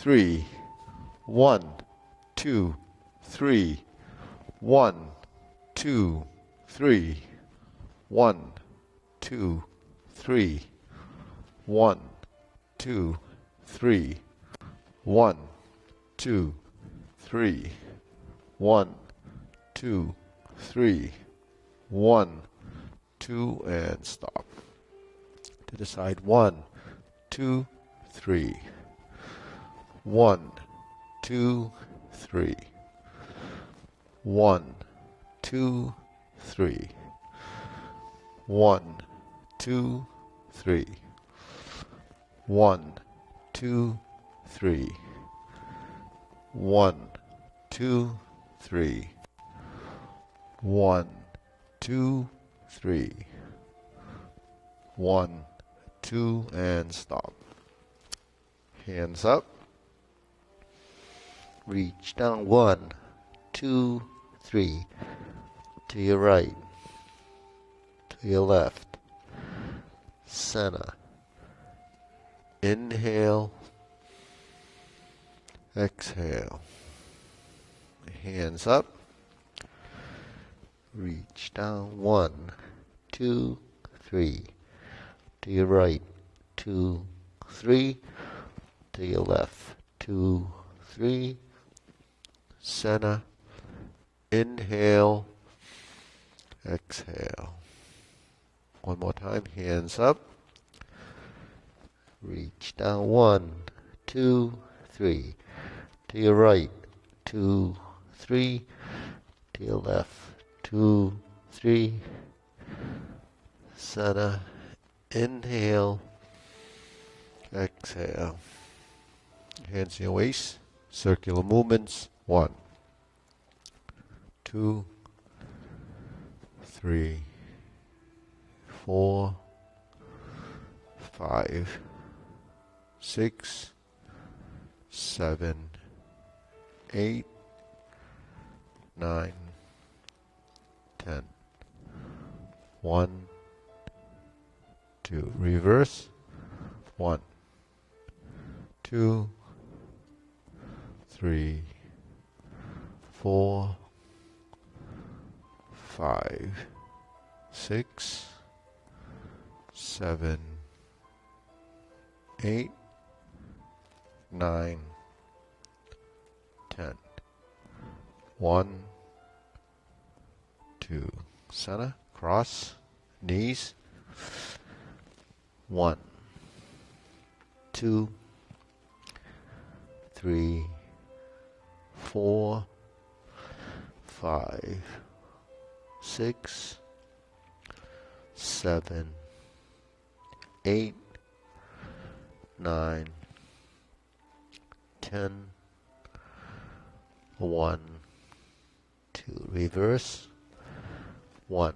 3. 1, 2, 3. 1, 2, 3. 1, 2, 3. 1, 2, 3. 1, 2, 3. 1, 2, 3. 1, 2, and stop. To the side. 1, 2, 3. 1, 2, 3. 1, 2, 3. 1, 2, 3. 1, 2, 3. 1, 2, 3. 1, 2, 3. 1, 2, and stop. Hands up. Reach down. 1, 2, 3. To your right. To your left. Center. Inhale. Exhale. Hands up. Reach down. 1, 2, 3. To your right. 2, 3. To your left. 2, 3. Center. Inhale. Exhale. One more time. Hands up. Reach down. 1, 2, 3. To your right. 2, 3. To your left. 2, 3. Center. Inhale. Exhale. Hands in your waist. Circular movements. 1, 2, 3, 4, 5, 6, 7, 8, 9, 10. 1, 2. Reverse. 1, 2, 3, 4, 5, 6, 7, 8, 9, 10. 1, 2. Center. Cross. Knees. 1, 2, 3, 4, 5, 6, 7, 8, 9, 10. 1, 2. Reverse. 1,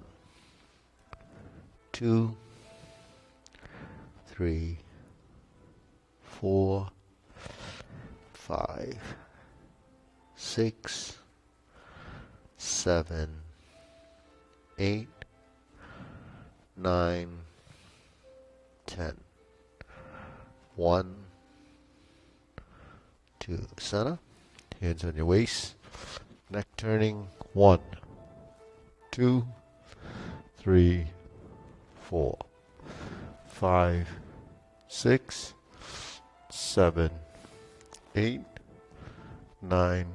2, 3, 4, 5, 6, 7, 8, 9, 10. 1, 2. Center. Hands on your waist. Neck turning. 1, 2, 3, 4, 5, 6, 7, 8, 9,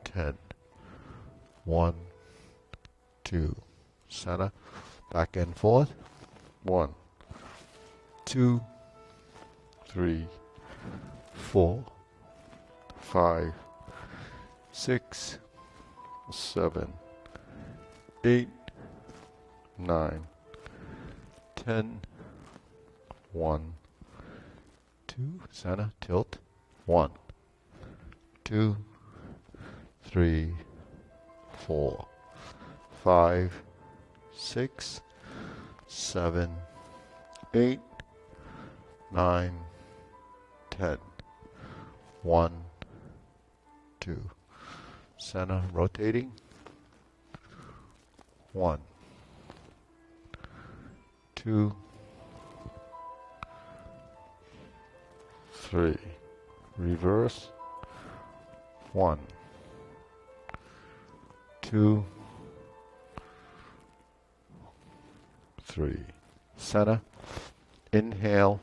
10. 1, 2. Center. Back and forth. 1, 2, 3, 4, 5, 6, 7, 8, 9, 10. 1, 2. Center. Tilt. 1, 2, 3, 4, 5, 6, 7, 8, 9, 10. 1, 2. Center. Rotating. 1, 2, 3. reverse, 1, 2, 3, center, inhale,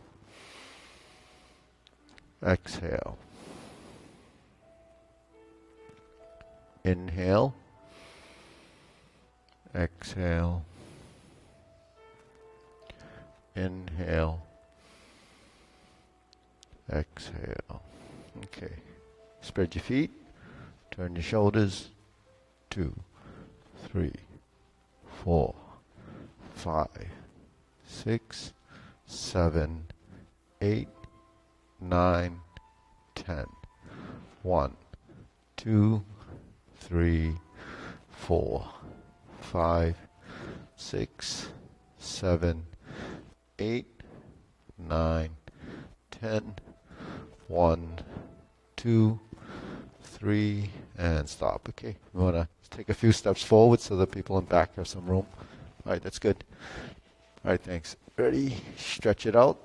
exhale, inhale, exhale, inhale, exhale. Okay. Spread your feet, turn your shoulders, 2, 3, 4, 5, 6, 7, 8, 9, 10. 1, 2, 3, 4, 5, 6, 7, 8, 9, 10. 1, 2, 3, and stop. Okay, we want to take a few steps forward so that people in back have some room. All right, that's good. All right, thanks. Ready? Stretch it out.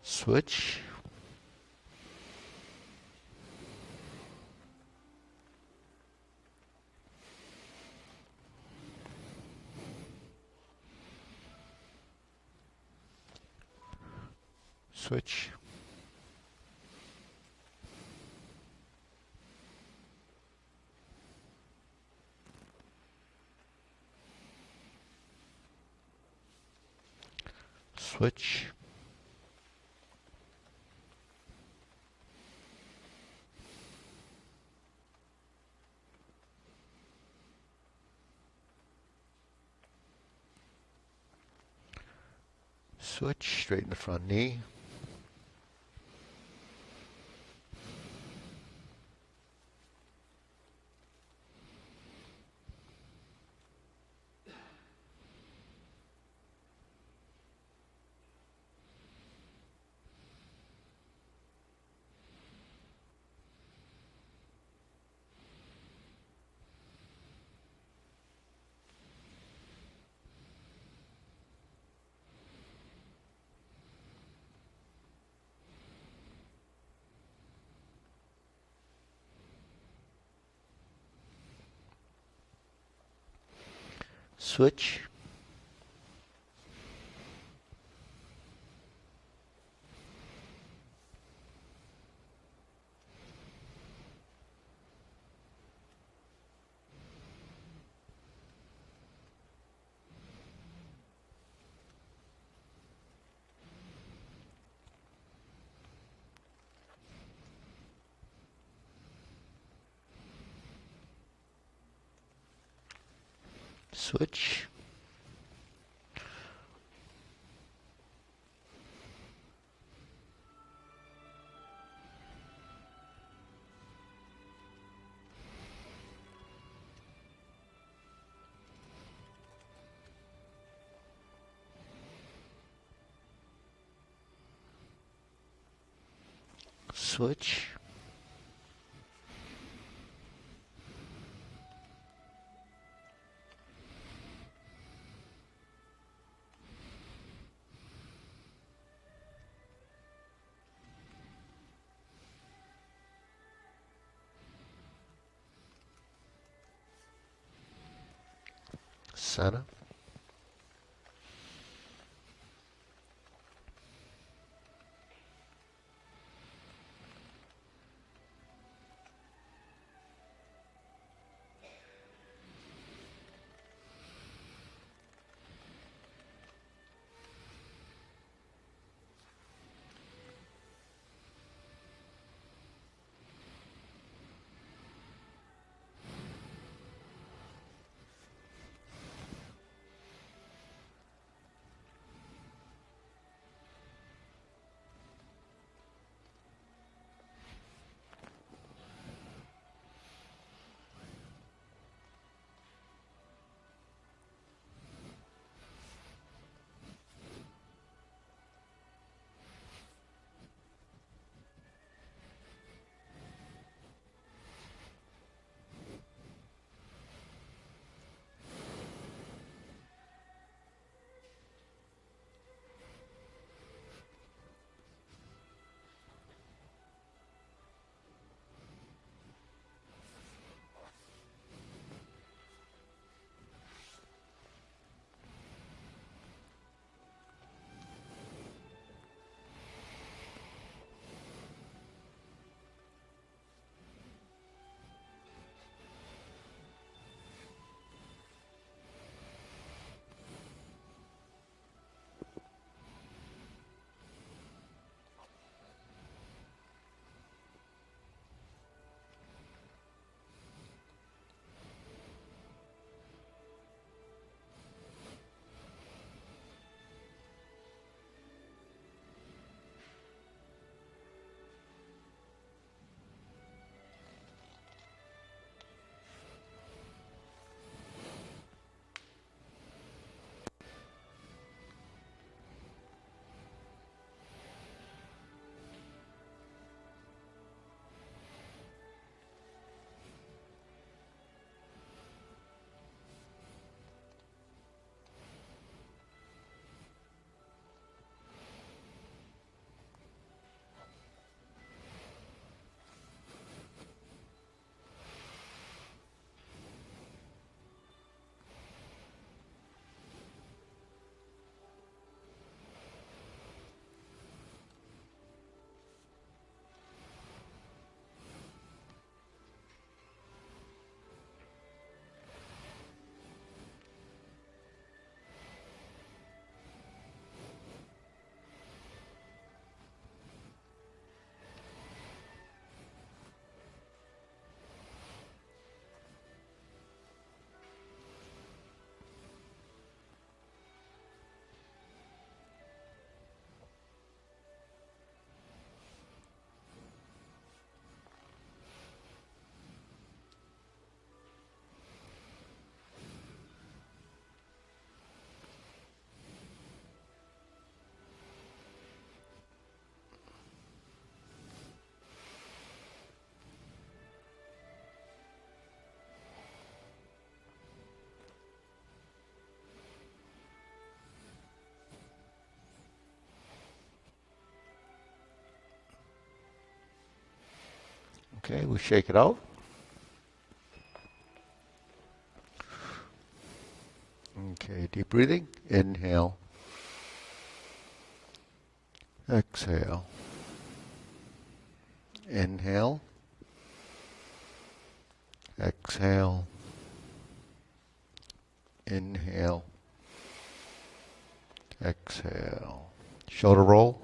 Switch. Switch. Switch. Switch. Straighten the front knee. Switch. Switch. Switch. Center. Okay, we shake it out. Okay, deep breathing. Inhale. Exhale. Inhale. Exhale. Inhale. Exhale. Shoulder roll.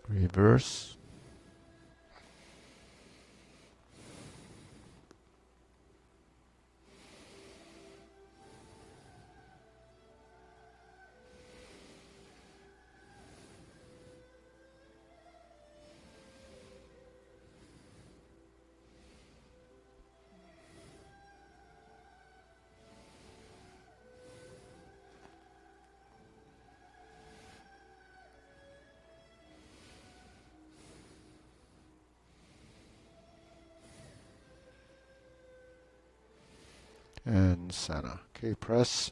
Reverse. And center. Okay, press.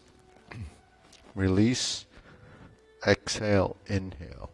Release. Exhale. Inhale.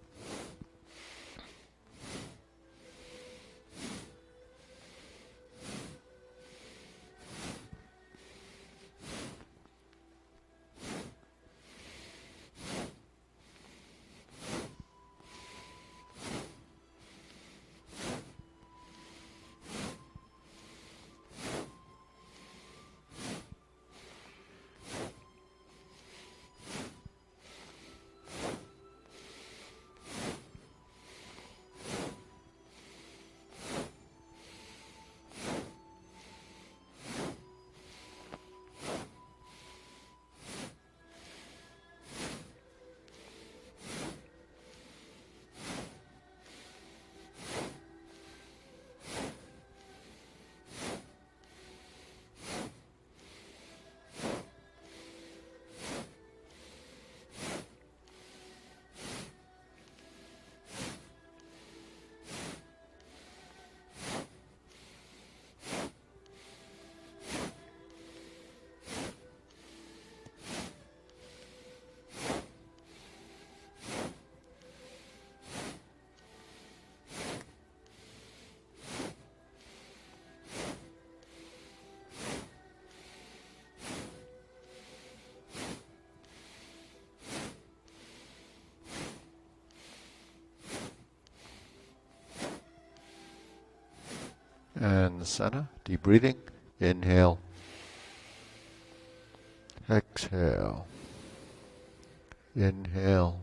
And center. Deep breathing. Inhale. Exhale. Inhale.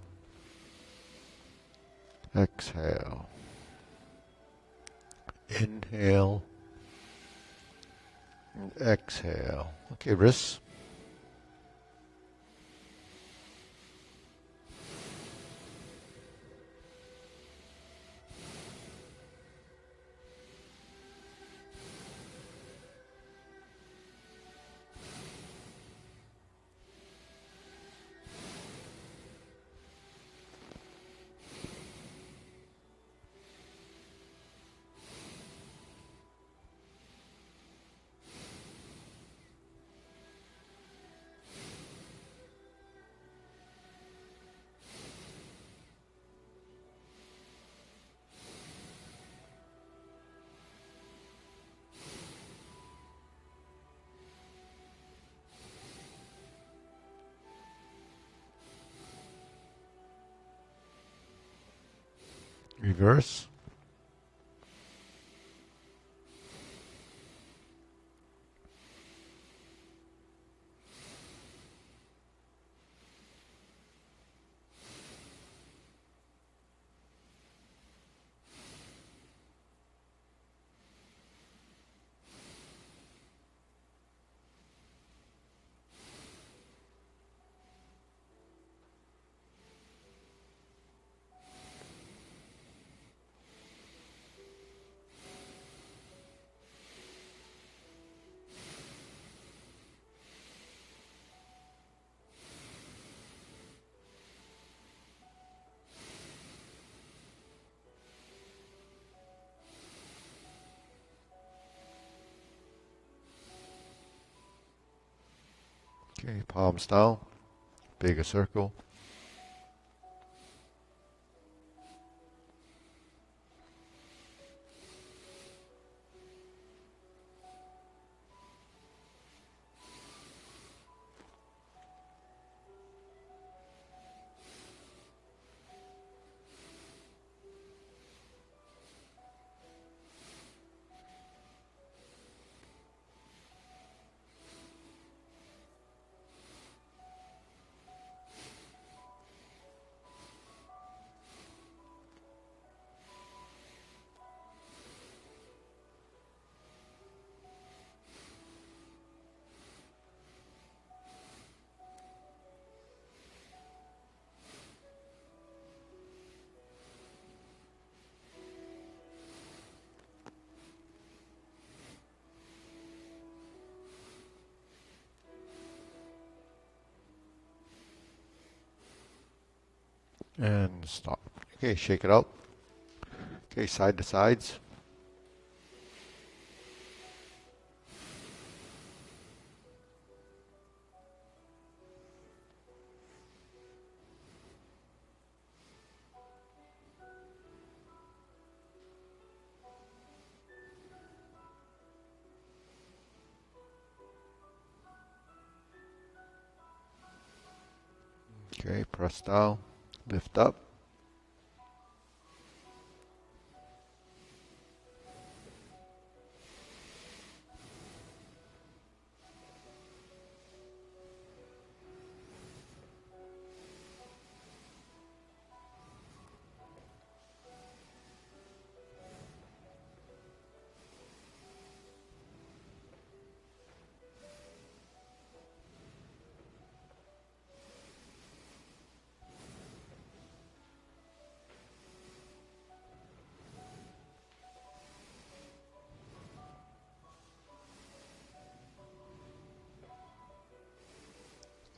Exhale. Inhale. And exhale. Okay, wrists. Reverse. Okay, palms down, bigger circle. And stop. Okay, shake it out. Okay, side to sides. Okay, press down, lift up.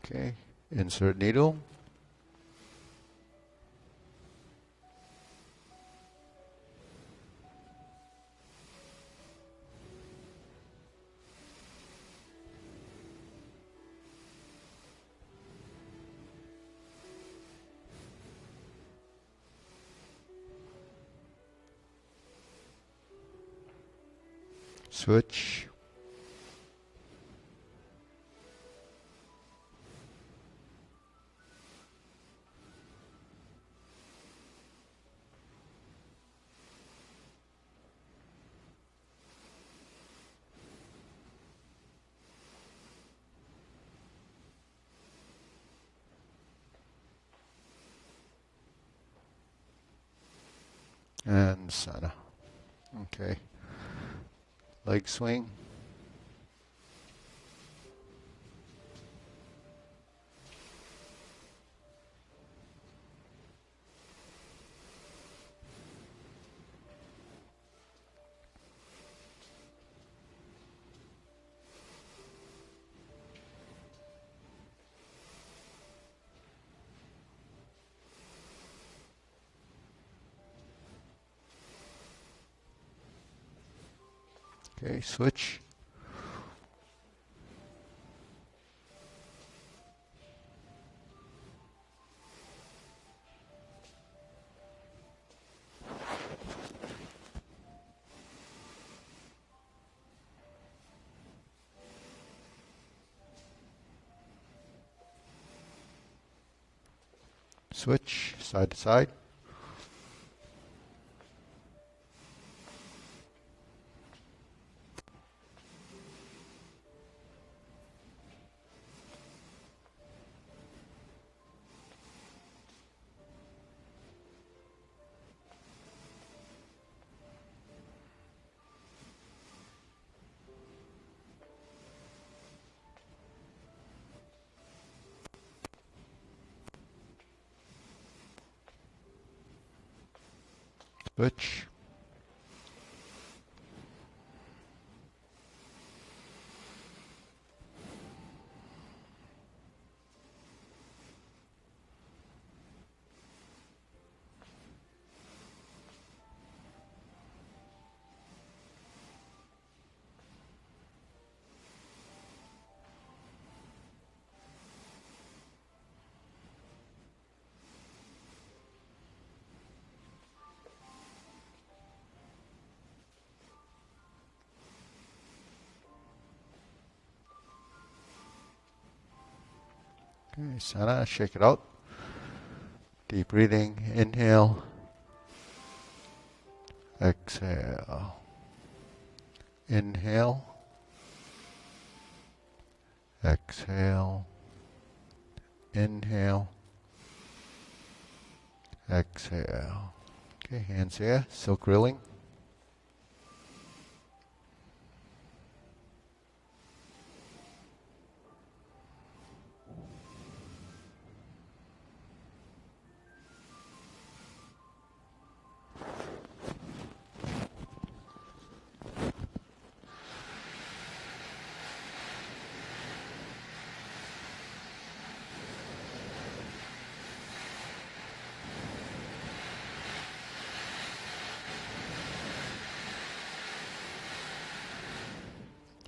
Okay, insert needle. Switch. And center. Okay. Leg swing. Okay, switch. Switch, side to side. Switch. Okay, Sana, shake it out. Deep breathing. Inhale. Exhale. Inhale. Exhale. Inhale. Exhale. Okay, hands here. Silk grilling.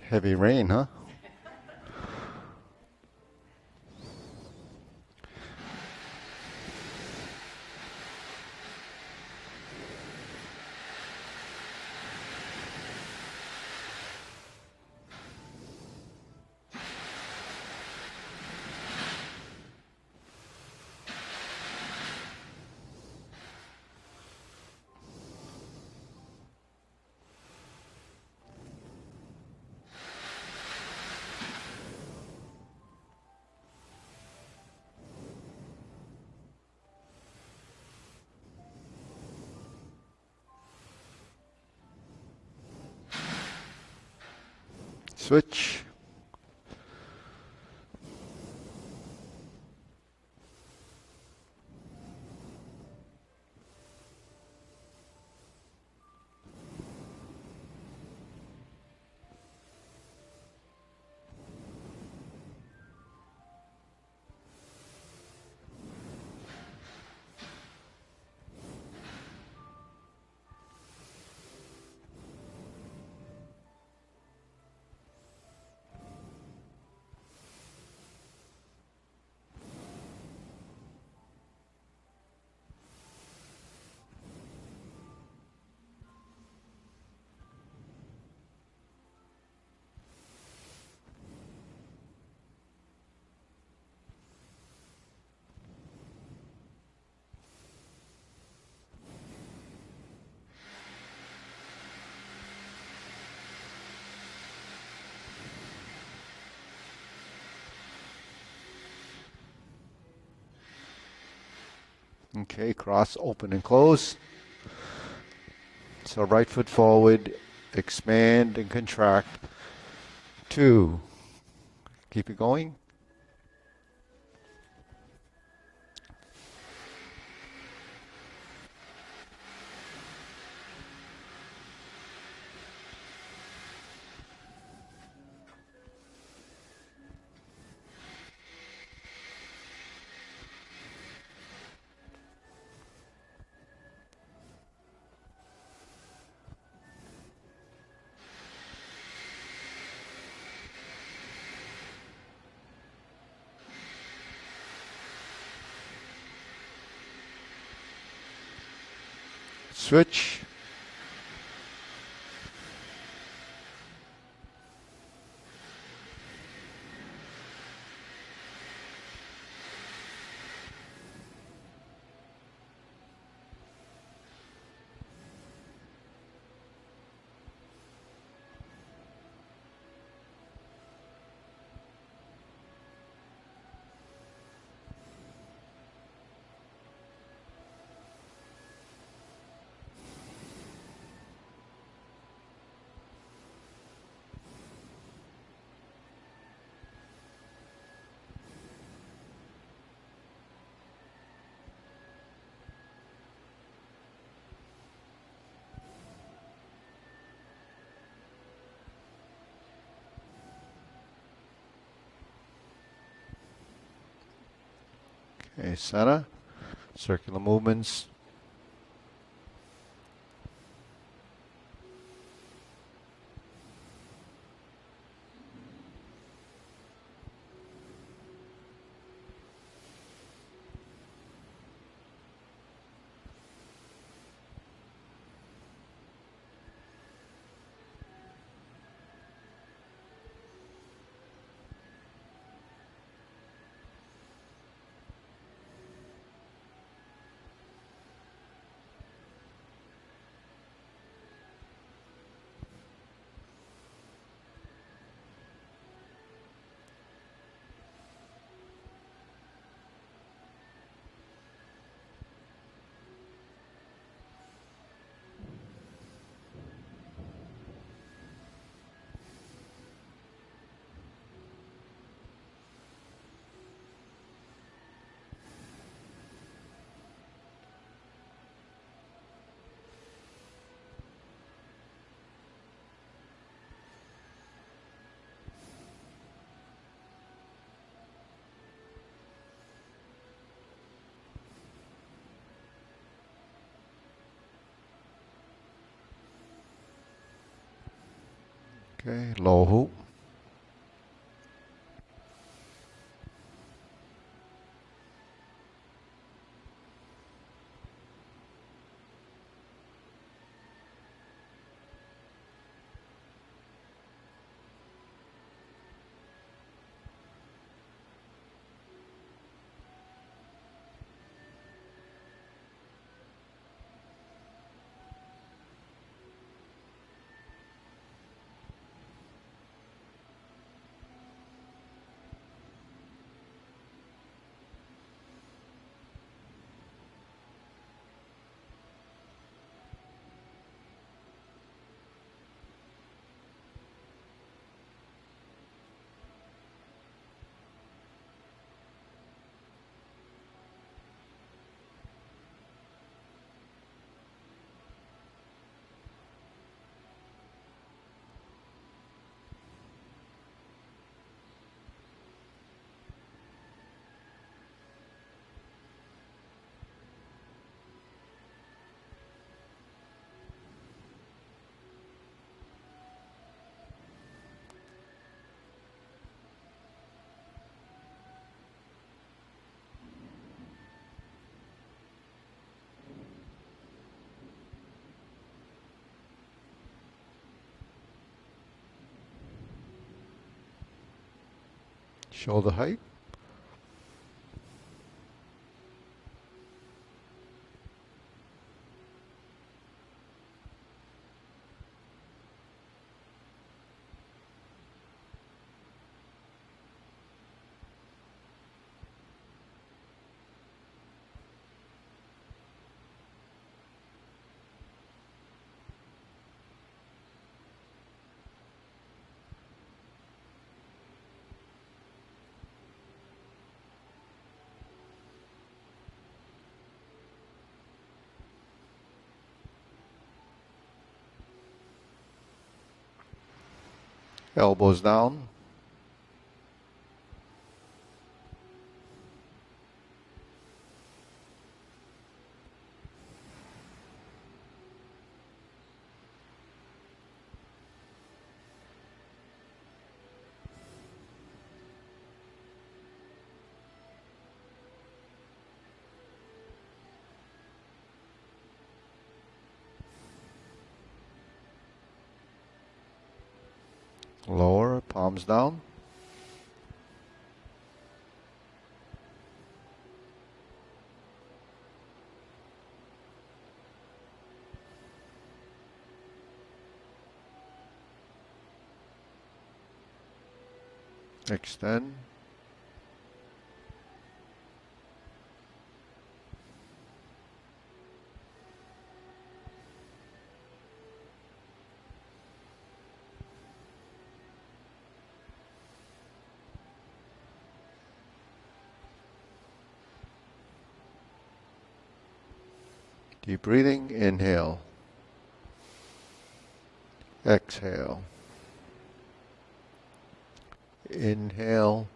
Heavy rain, huh? Switch. Okay, cross, open and close. So right foot forward, expand and contract. 2. Keep it going. Switch. Okay, center. Circular movements. Okay, low hoop. Shoulder height. Elbows down. Lower, palms down. Extend. Deep breathing. Inhale. Exhale. Inhale.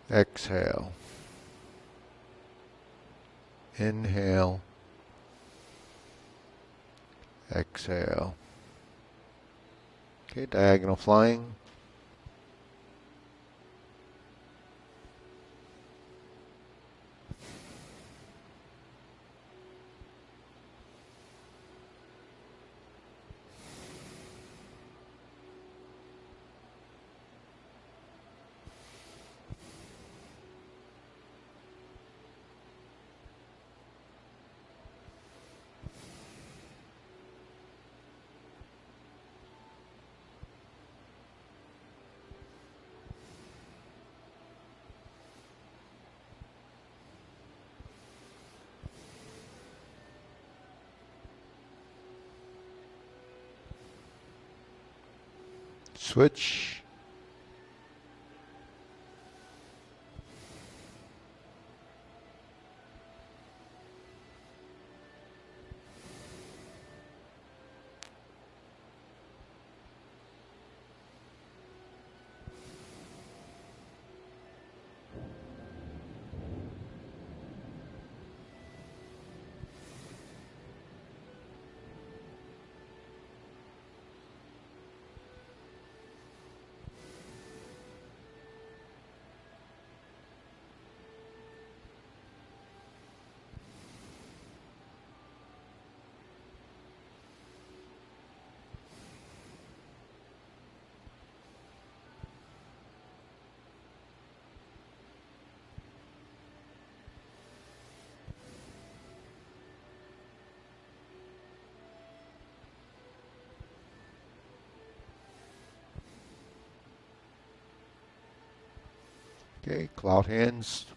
Exhale. Inhale. Exhale. Okay, diagonal flying. Switch. Okay, cloud hands.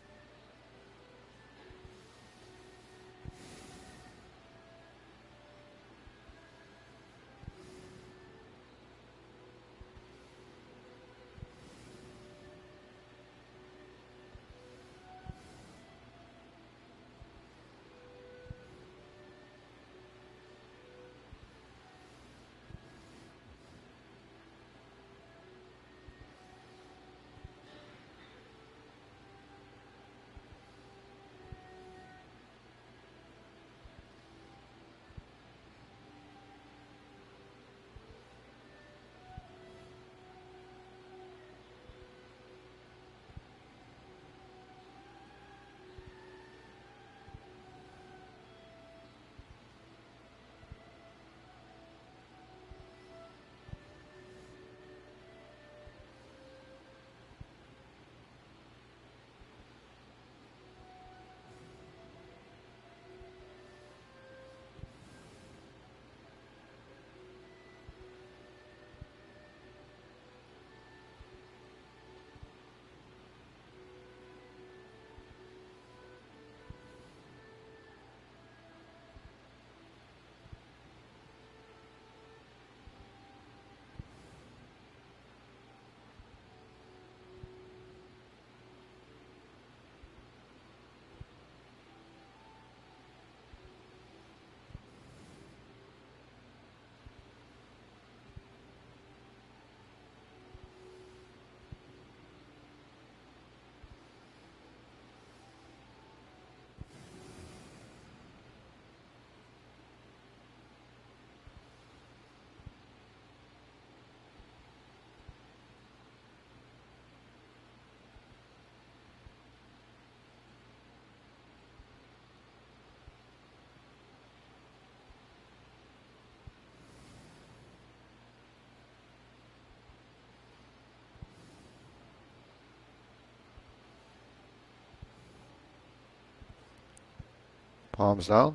Palms down.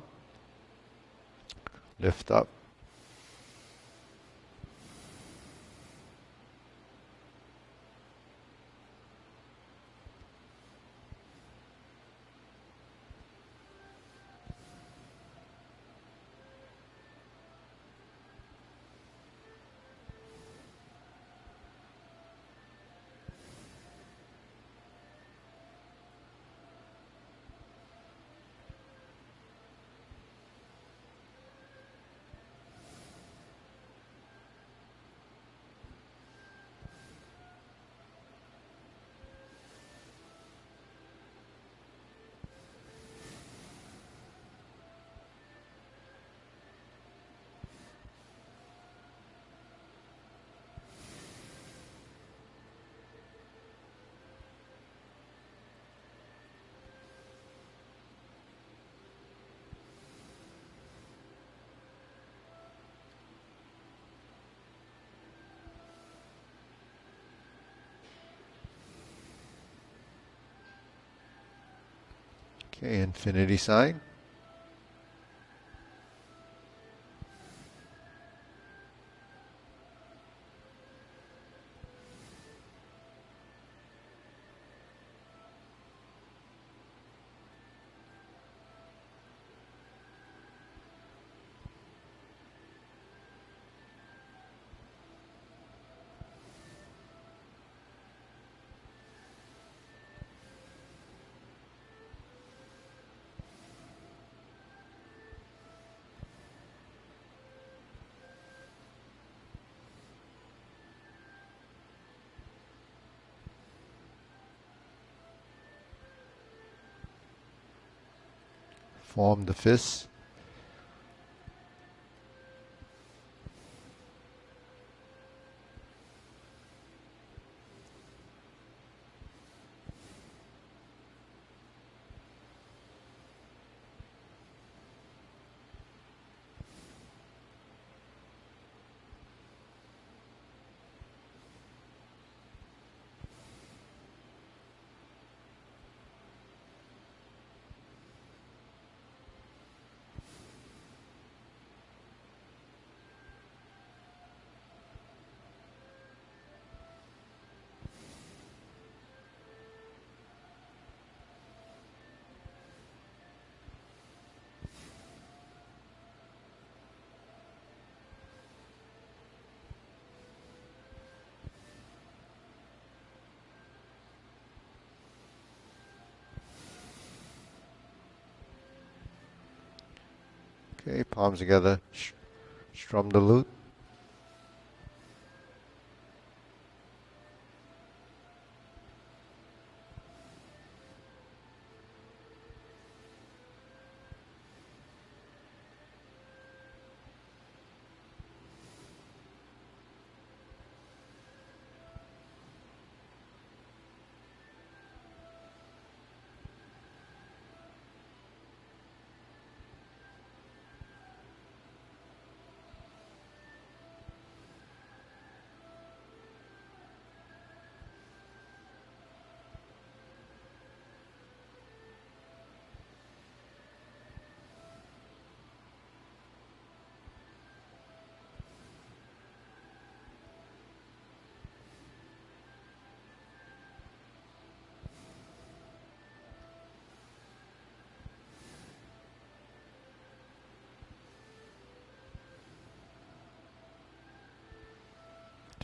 Lift up. Okay, infinity sign. Form the fists. Okay, palms together. Strum the lute.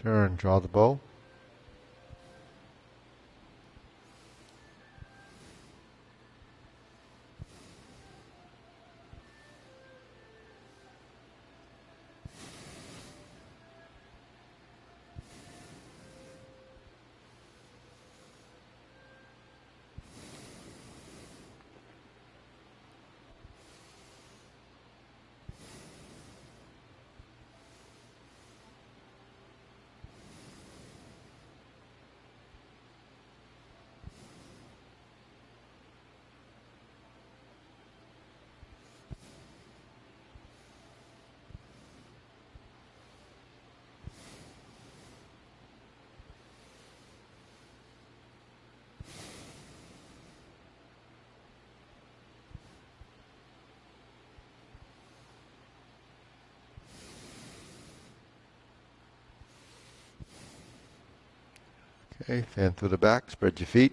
Turn, draw the bow. Okay, fan through the back, spread your feet.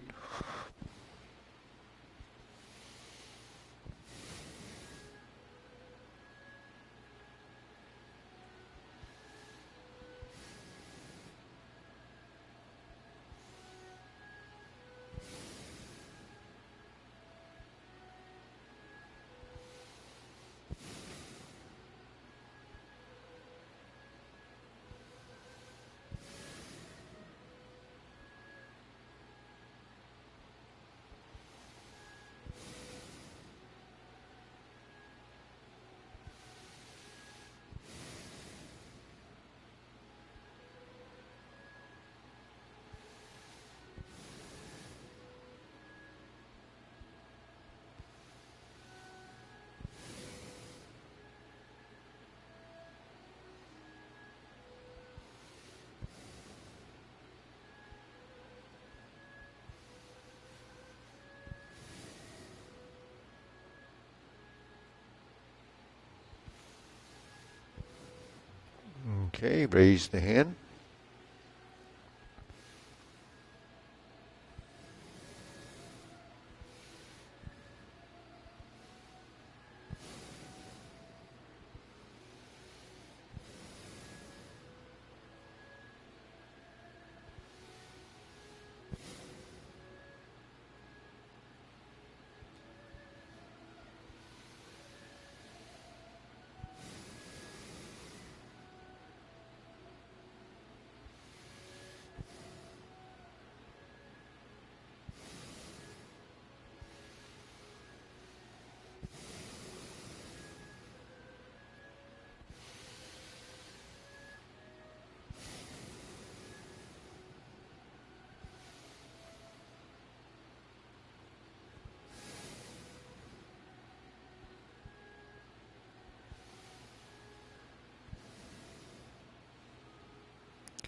Okay, raise the hand.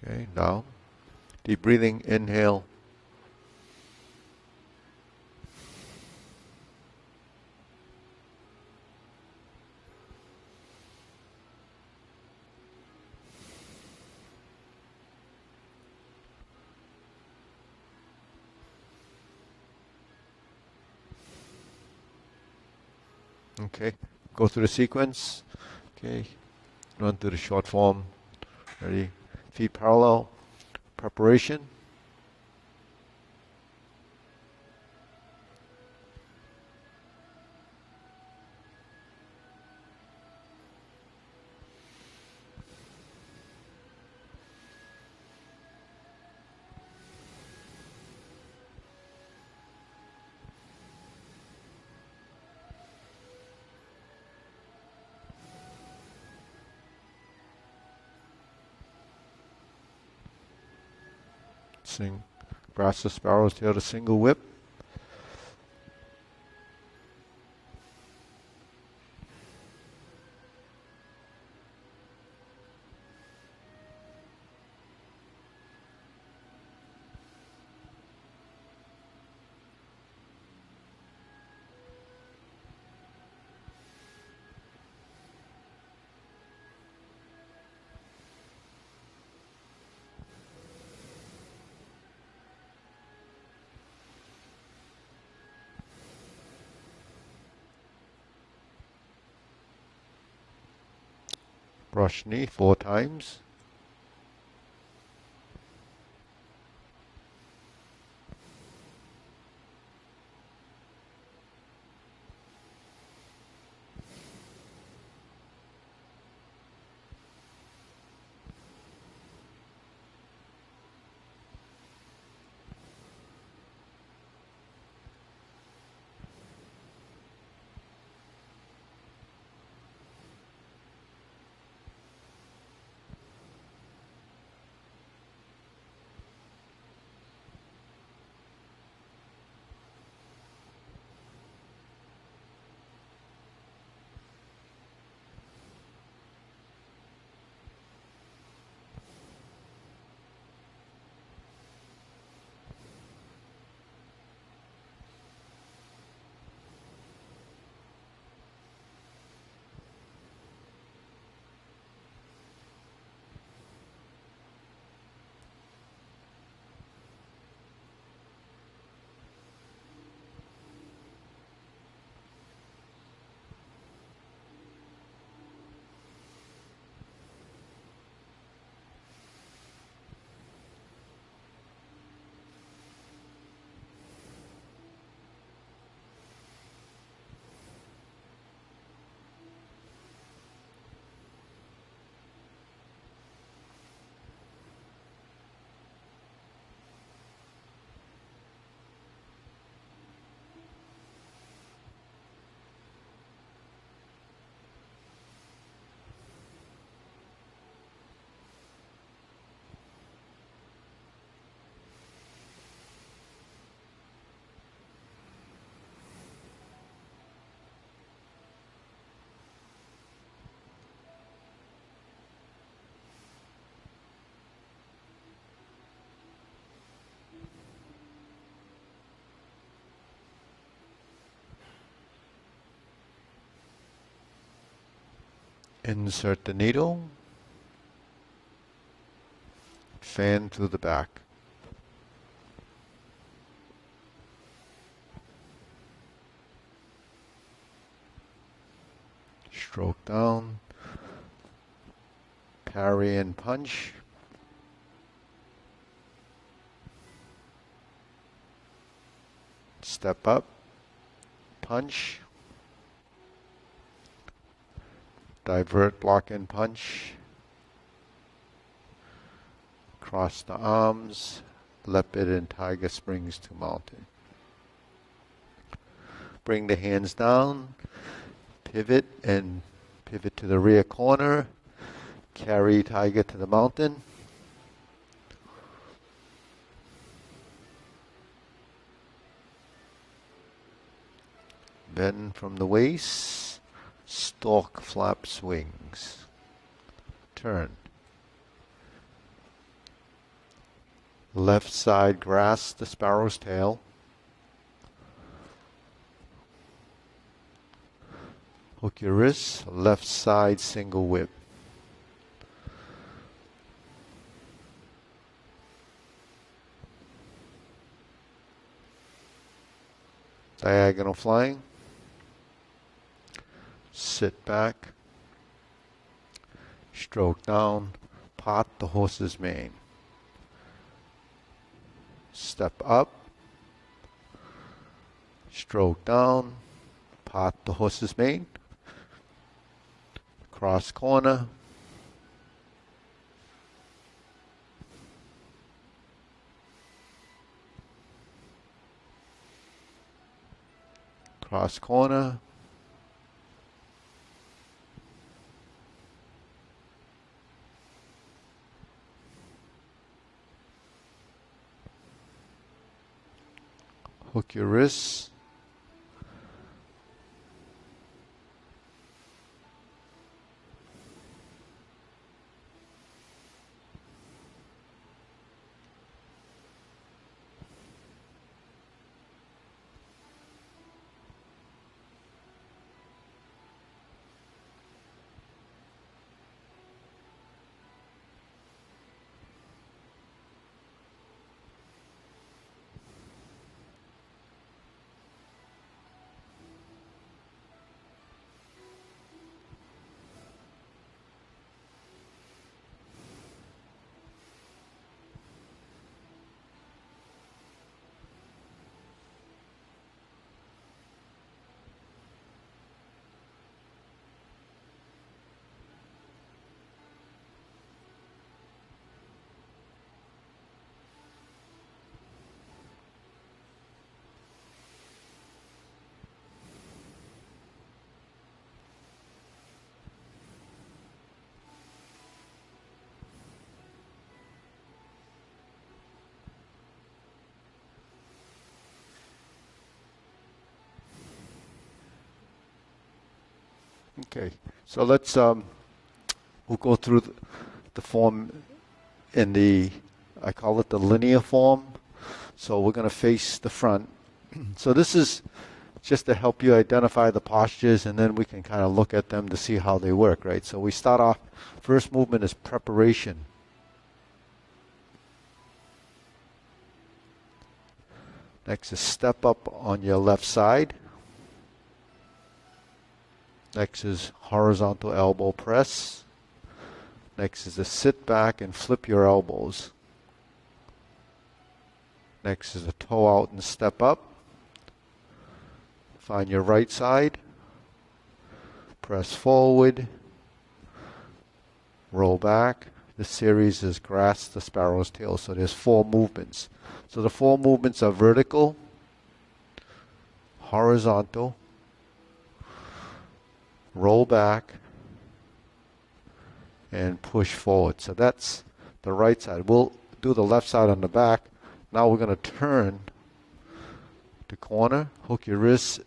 Okay, now deep breathing, inhale. Okay, go through the sequence. Okay, run through the short form. Ready? Feet parallel. Preparation. grasp the sparrow's tail to single whip. Brush knee 4 times. Insert the needle. Fan through the back. Stroke down. Parry and punch. Step up. Punch. Divert, block, and punch. Cross the arms. Leopard and tiger springs to mountain. Bring the hands down. Pivot and pivot to the rear corner. Carry tiger to the mountain. Bend from the waist. Stalk, flaps, wings. Turn. Left side grasp the sparrow's tail. Hook your wrists. Left side single whip. Diagonal flying. Sit back. Stroke down. Pot the horse's mane. Step up. Stroke down. Pot the horse's mane. Cross corner. Cross corner. Hook your wrists. Okay, so we'll go through the form in I call it the linear form. So we're going to face the front. So this is just to help you identify the postures, and then we can kind of look at them to see how they work, right? So we start off, first movement is preparation. Next is step up on your left side. Next is horizontal elbow press. Next is to sit back and flip your elbows. Next is a toe out and step up. Find your right side. Press forward. Roll back. The series is grasp the sparrow's tail. So there's 4 movements. So the 4 movements are vertical, horizontal, roll back, and push forward. So that's the right side. We'll do the left side on the back. Now we're going to turn to corner, hook your wrists,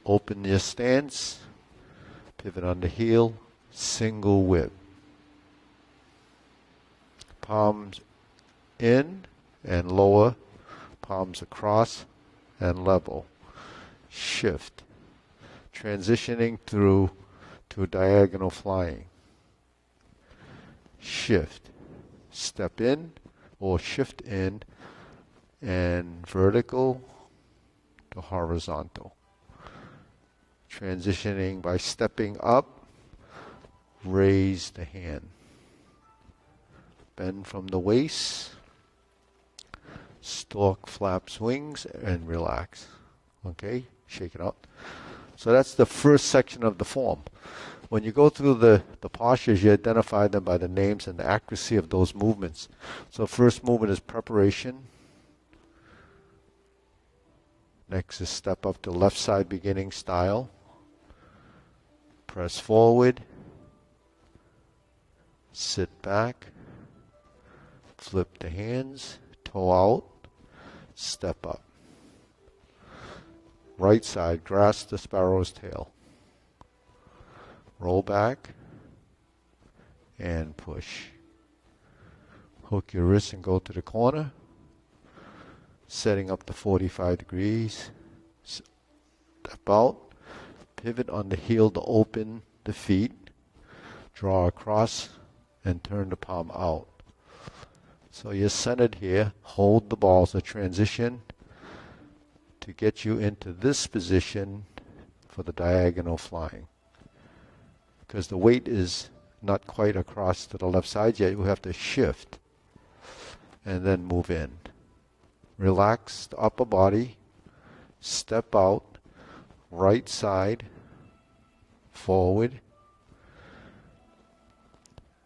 open your stance, pivot on the heel, single whip. Palms in and lower, palms across and level. Shift. Transitioning through to diagonal flying. Shift. Step in or shift in and vertical to horizontal. Transitioning by stepping up, raise the hand. Bend from the waist. Stork flaps wings and relax. Okay, shake it out. So that's the first section of the form. When you go through the postures, you identify them by the names and the accuracy of those movements. So first movement is preparation. Next is step up to left side beginning style. Press forward. Sit back. Flip the hands. Toe out. Step up. Right side, grasp the sparrow's tail. Roll back and push. Hook your wrists and go to the corner. Setting up to 45 degrees. Step out. Pivot on the heel to open the feet. Draw across and turn the palm out. So you're centered here. Hold the balls. A transition to get you into this position for the diagonal flying. Because the weight is not quite across to the left side yet, you have to shift and then move in. Relax the upper body, step out, right side, forward,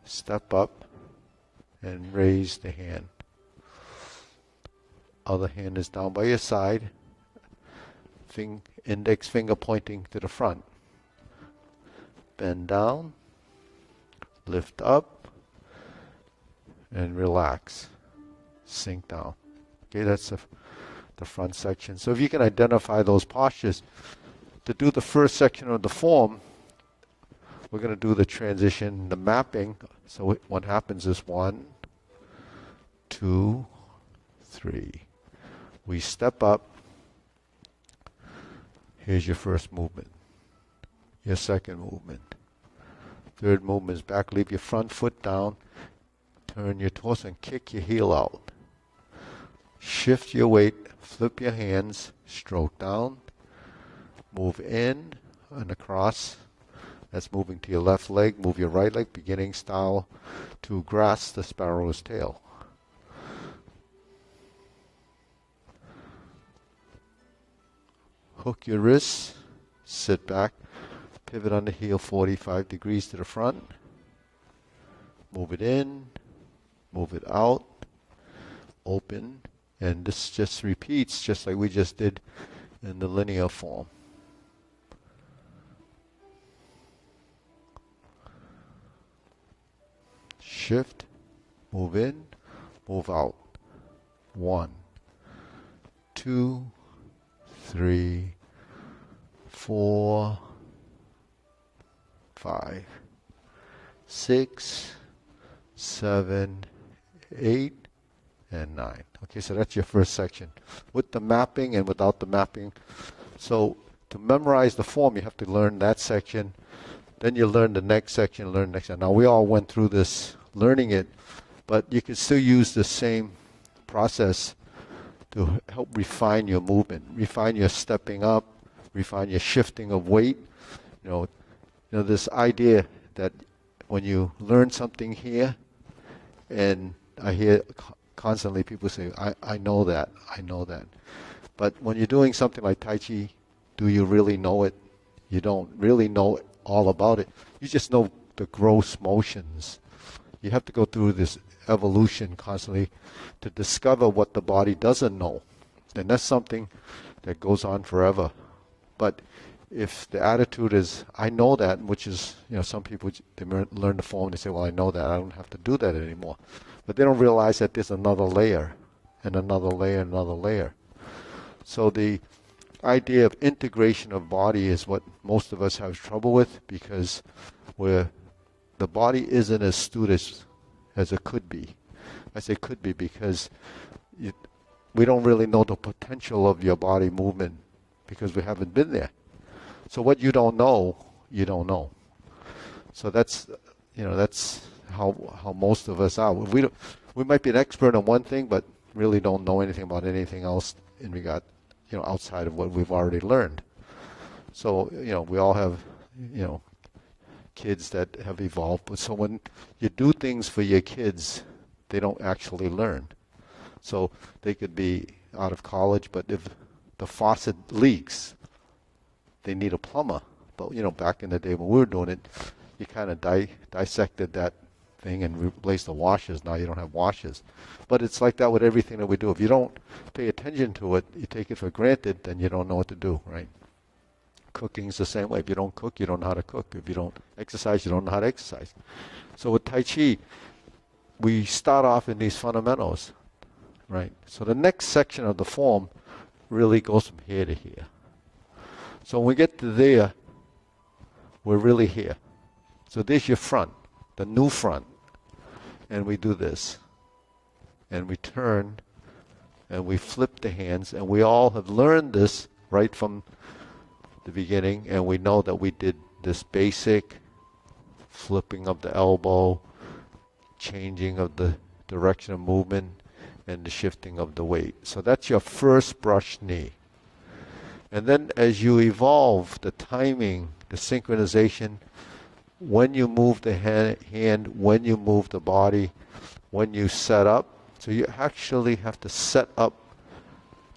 step up, and raise the hand. Other hand is down by your side. Index finger pointing to the front. Bend down, lift up, and relax. Sink down. Okay, that's the the front section. So if you can identify those postures, to do the first section of the form, we're going to do the transition, the mapping. So what happens is 1, 2, 3. We step up. Here's your first movement. Your second movement. Third movement is back. Leave your front foot down. Turn your torso and kick your heel out. Shift your weight. Flip your hands. Stroke down. Move in and across. That's moving to your left leg. Move your right leg, beginning style, to grasp the sparrow's tail. Hook your wrists. Sit back. Pivot on the heel 45 degrees to the front. Move it in. Move it out. Open. And this just repeats just like we just did in the linear form. Shift, move in, move out. 1, 2, 3, 4, 5, 6, 7, 8, and 9. Okay, so that's your first section. With the mapping and without the mapping. So to memorize the form, you have to learn that section. Then you learn the next section, learn the next section. Now we all went through this learning it, but you can still use the same process to help refine your movement, refine your stepping up, refine your shifting of weight. You know this idea that when you learn something here, and I hear constantly people say, I know that. But when you're doing something like Tai Chi, do you really know it? You don't really know all about it. You just know the gross motions. You have to go through this evolution constantly to discover what the body doesn't know. And that's something that goes on forever. But if the attitude is, I know that, which is, some people, they learn the form and they say, well, I know that, I don't have to do that anymore. But they don't realize that there's another layer, and another layer, and another layer. So the idea of integration of body is what most of us have trouble with, because the body isn't as astute as it could be. I say could be because we don't really know the potential of your body movement because we haven't been there. So what you don't know, you don't know. So that's how most of us are. We might be an expert on one thing, but really don't know anything about anything else in regard, outside of what we've already learned. So, we all have, kids that have evolved. But so when you do things for your kids, they don't actually learn. So they could be out of college, but if the faucet leaks, they need a plumber. But, back in the day when we were doing it, you kind of dissected that thing and replaced the washers. Now you don't have washers. But it's like that with everything that we do. If you don't pay attention to it, you take it for granted, then you don't know what to do, right? Cooking's the same way. If you don't cook, you don't know how to cook. If you don't exercise, you don't know how to exercise. So with Tai Chi, we start off in these fundamentals, right? So the next section of the form really goes from here to here. So when we get to there, we're really here. So there's your front, the new front. And we do this. And we turn, and we flip the hands. And we all have learned this right from the beginning, and we know that we did this basic flipping of the elbow, changing of the direction of movement, and the shifting of the weight. So that's your first brush knee. And then as you evolve, the timing, the synchronization, when you move the hand, when you move the body, when you set up. So you actually have to set up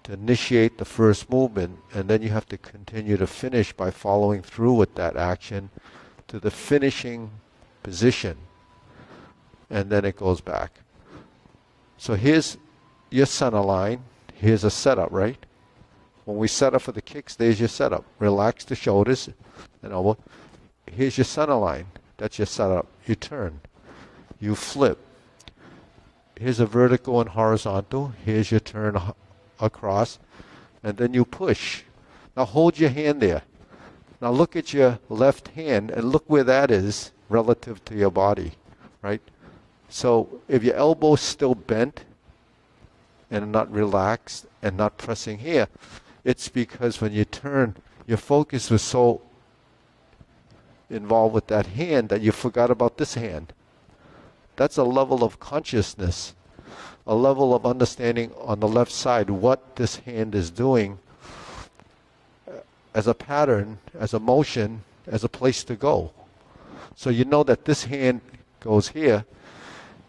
to initiate the first movement, and then you have to continue to finish by following through with that action to the finishing position, and then it goes back. So here's your center line. Here's a setup, right? When we set up for the kicks, there's your setup. Relax the shoulders and elbow. Here's your center line. That's your setup. You turn. You flip. Here's a vertical and horizontal. Here's your turn across, and then you push. Now hold your hand there. Now look at your left hand and look where that is relative to your body, right? So if your elbow's still bent and not relaxed and not pressing here, it's because when you turn, your focus was so involved with that hand that you forgot about this hand. That's a level of consciousness, a level of understanding on the left side what this hand is doing as a pattern, as a motion, as a place to go. So you know that this hand goes here.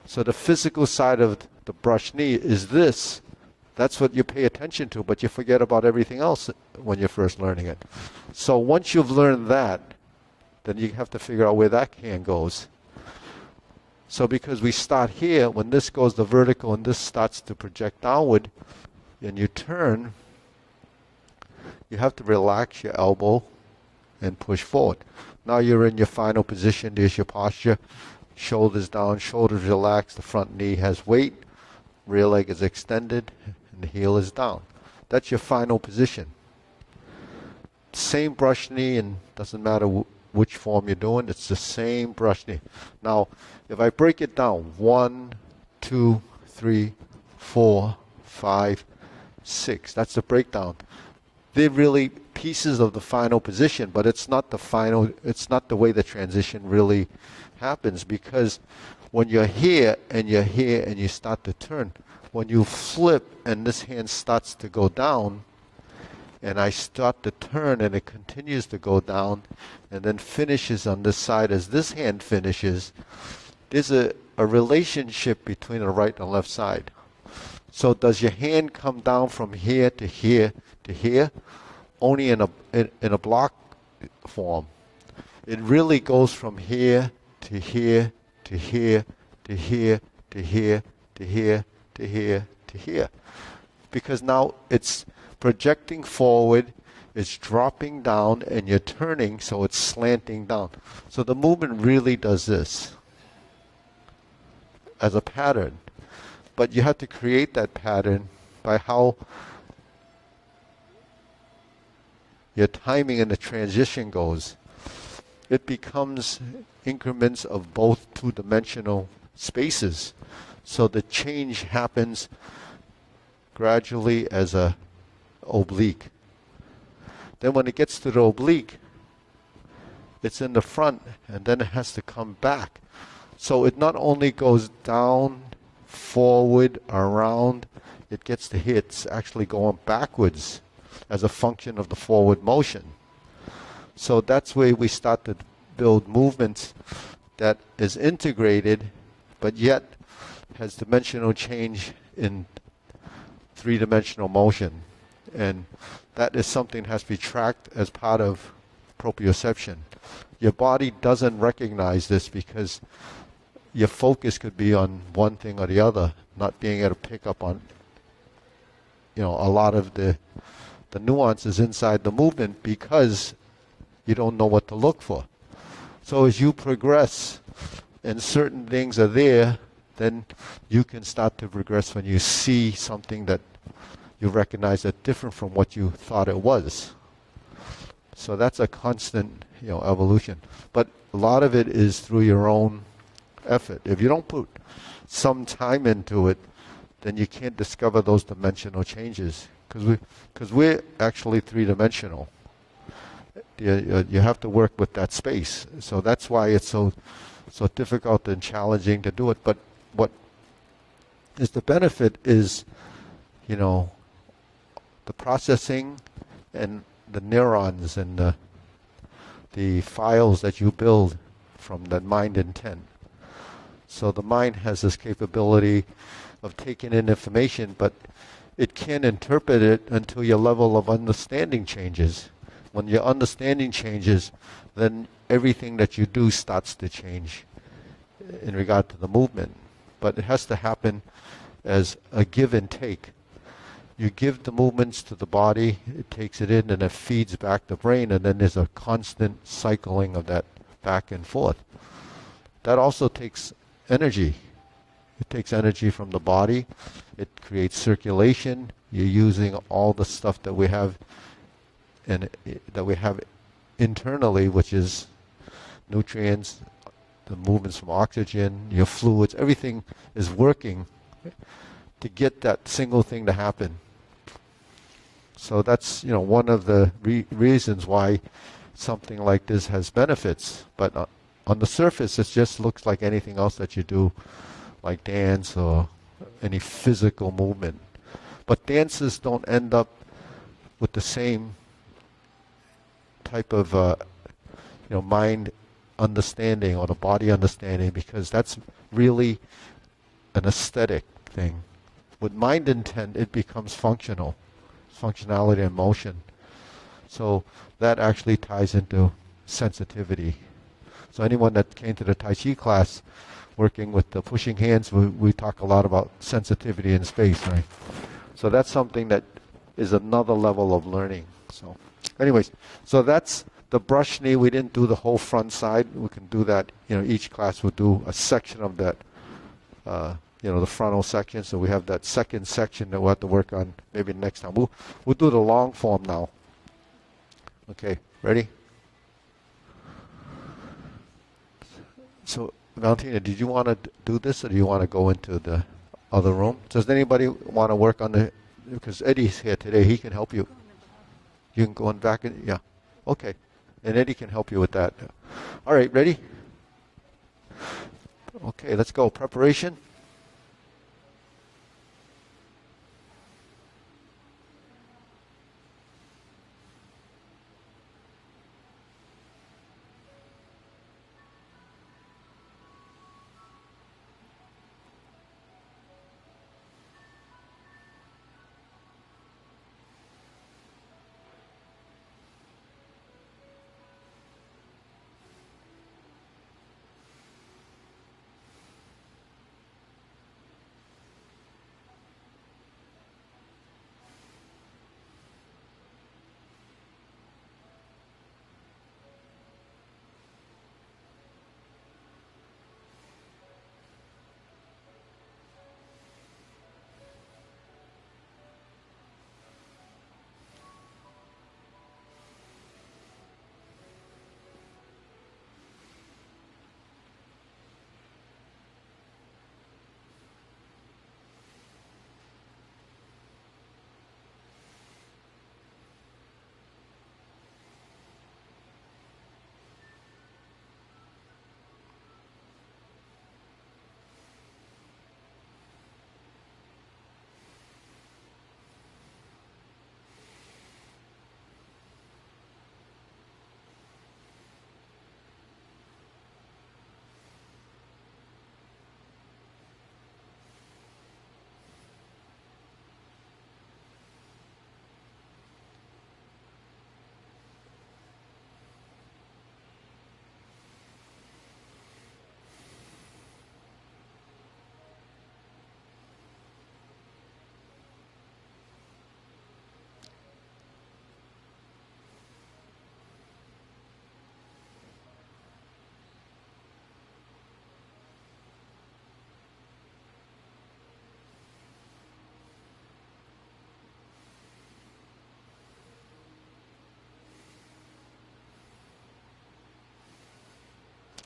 So the physical side of the brush knee is this. That's what you pay attention to, but you forget about everything else when you're first learning it. So once you've learned that, then you have to figure out where that hand goes. So because we start here, when this goes the vertical and this starts to project downward, and you turn, you have to relax your elbow and push forward. Now you're in your final position. There's your posture. Shoulders down, shoulders relaxed, the front knee has weight, rear leg is extended, and the heel is down. That's your final position. Same brush knee, and doesn't matter which form you're doing, it's the same brush knee. Now, if I break it down, 1, 2, 3, 4, 5, 6, that's the breakdown. They're really pieces of the final position, but it's not the final, it's not the way the transition really happens, because when you're here and you're here and you start to turn, when you flip and this hand starts to go down, and I start to turn and it continues to go down and then finishes on this side as this hand finishes, there's a relationship between the right and left side. So does your hand come down from here to here to here? Only in a block form. It really goes from here to here to here to here to here to here to here to here. Because now it's projecting forward, it's dropping down, and you're turning, so it's slanting down. So the movement really does this as a pattern. But you have to create that pattern by how your timing and the transition goes. It becomes increments of both two-dimensional spaces. So the change happens gradually as a oblique. Then when it gets to the oblique, it's in the front, and then it has to come back. So it not only goes down, forward, around, it gets to here, it's actually going backwards as a function of the forward motion. So that's where we start to build movements that is integrated, but yet has dimensional change in three-dimensional motion. And that is something that has to be tracked as part of proprioception. Your body doesn't recognize this because your focus could be on one thing or the other, not being able to pick up on, a lot of the nuances inside the movement because you don't know what to look for. So as you progress and certain things are there, then you can start to progress when you see something that you recognize that's different from what you thought it was. So that's a constant, evolution. But a lot of it is through your own effort. If you don't put some time into it, then you can't discover those dimensional changes. Because we're actually three-dimensional. You have to work with that space. So that's why it's so difficult and challenging to do it. But what is the benefit is, the processing and the neurons and the files that you build from the mind intent. So the mind has this capability of taking in information, but it can't interpret it until your level of understanding changes. When your understanding changes, then everything that you do starts to change in regard to the movement. But it has to happen as a give and take. You give the movements to the body, it takes it in, and it feeds back the brain, and then there's a constant cycling of that back and forth. That also takes energy. It takes energy from the body. It creates circulation. You're using all the stuff that we have and that we have internally, which is nutrients, the movements from oxygen, your fluids, everything is working to get that single thing to happen. So that's one of the reasons why something like this has benefits. But on the surface, it just looks like anything else that you do, like dance or any physical movement. But dances don't end up with the same type of mind understanding or the body understanding, because that's really an aesthetic thing. With mind intent, it becomes functionality and motion. So that actually ties into sensitivity. So anyone that came to the Tai Chi class working with the pushing hands, we talk a lot about sensitivity in space, right? So that's something that is another level of learning. So anyways, so that's the brush knee. We didn't do the whole front side. We can do that. Each class will do a section of that, the frontal section. So we have that second section that we'll have to work on maybe next time. We'll do the long form now. Okay, ready? So Valentina, did you want to do this, or do you want to go into the other room? Does anybody want to work on the? Because Eddie's here today, he can help you. You can go in back and yeah, okay, and Eddie can help you with that. All right, ready? Okay, let's go. Preparation.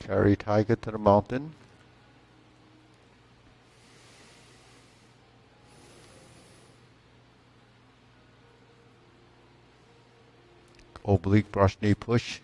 Carry tiger to the mountain. Oblique brush knee push.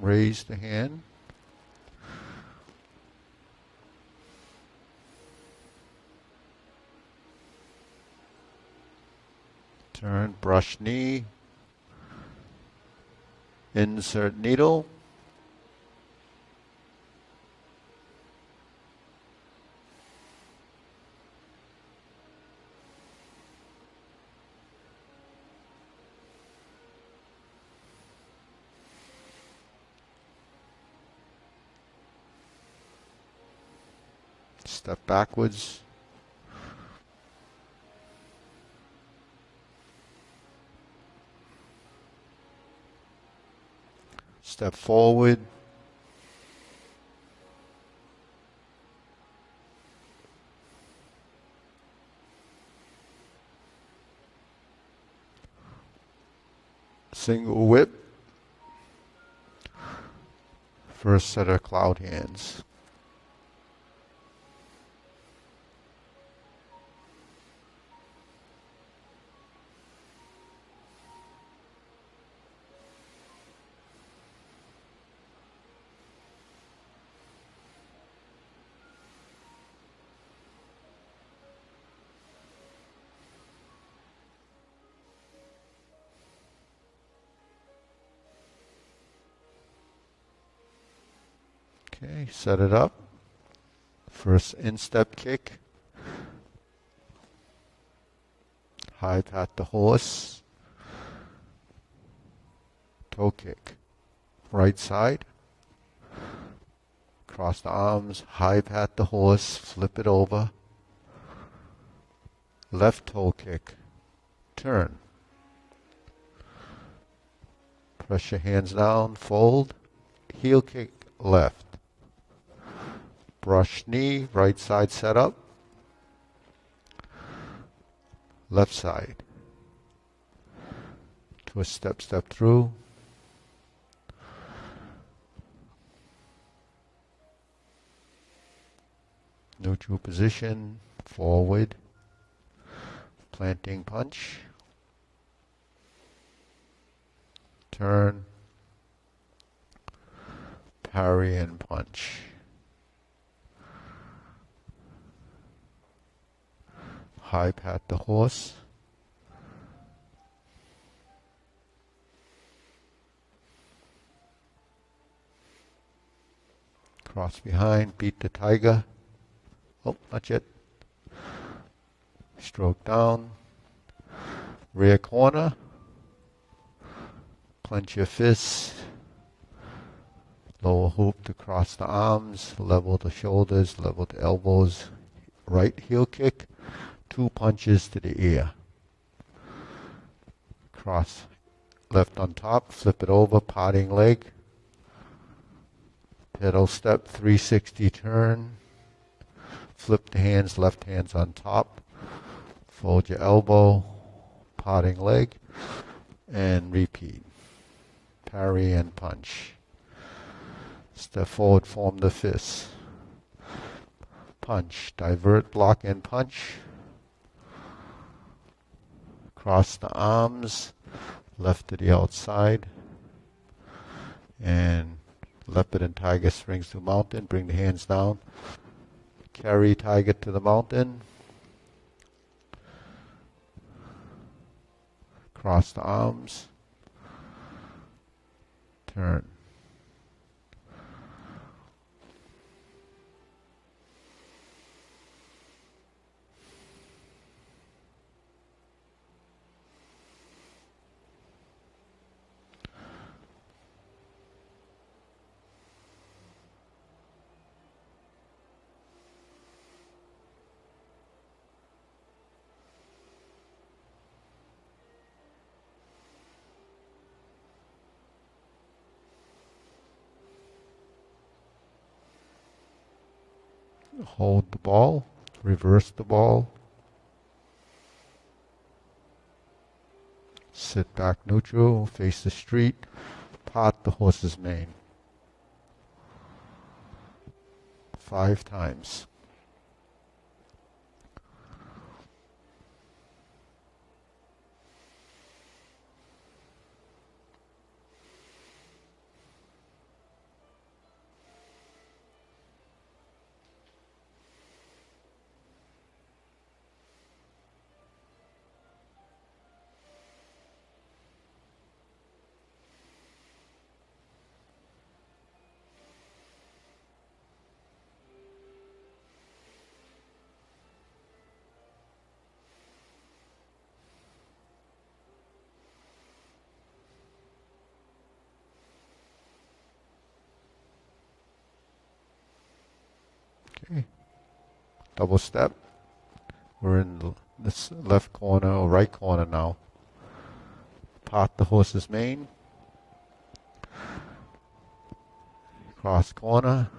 Raise the hand. Turn, brush knee. Insert needle. Step backwards. Step forward. Single whip. First set of cloud hands. Okay, set it up. First instep kick. High pat the horse. Toe kick. Right side. Cross the arms. High pat the horse. Flip it over. Left toe kick. Turn. Press your hands down. Fold. Heel kick left. Brush knee, right side set up. Left side. Twist step, step through. Neutral position, forward. Planting punch. Turn. Parry and punch. High pat the horse. Cross behind, beat the tiger. Oh, not yet. Stroke down. Rear corner. Clench your fists. Lower hoop to cross the arms. Level the shoulders, level the elbows. Right heel kick. 2 punches to the ear. Cross left on top, flip it over, potting leg. Pedal step, 360 turn. Flip the hands, left hand's on top. Fold your elbow, potting leg, and repeat. Parry and punch. Step forward, form the fists. Punch, divert, block, and punch. Cross the arms, left to the outside, and leopard and tiger springs to mountain. Bring the hands down. Carry tiger to the mountain. Cross the arms. Turn. Hold the ball, reverse the ball, sit back neutral, face the street, pot the horse's mane. 5 times. Okay. Double step. We're in this left corner or right corner now. Part the horse's mane. Cross corner.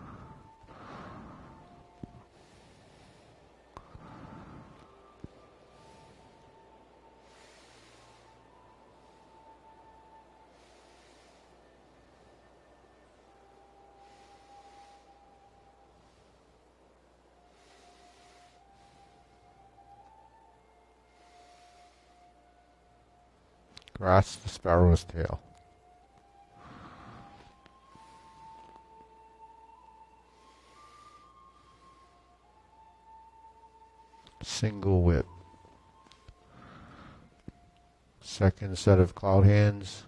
Grasp the sparrow's tail. Single whip. Second set of cloud hands.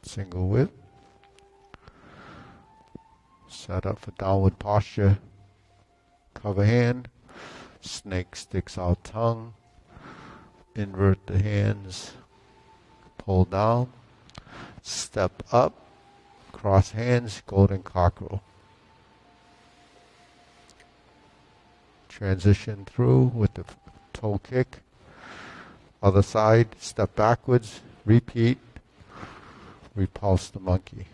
Single whip. Set up for downward posture. Cover hand. Snake sticks out tongue. Invert the hands. Pull down. Step up. Cross hands. Golden cockerel. Transition through with the toe kick. Other side. Step backwards. Repeat. Repulse the monkey.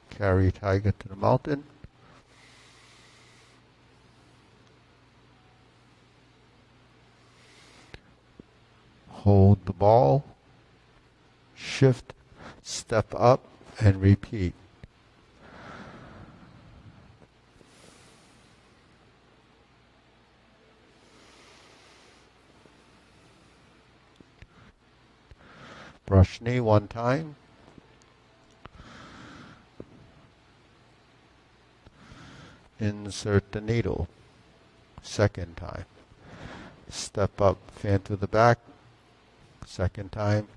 Carry tiger to the mountain. Hold the ball. Shift. Step up and repeat. Brush knee one time. Insert the needle. Second time. Step up, fan to the back. Second time.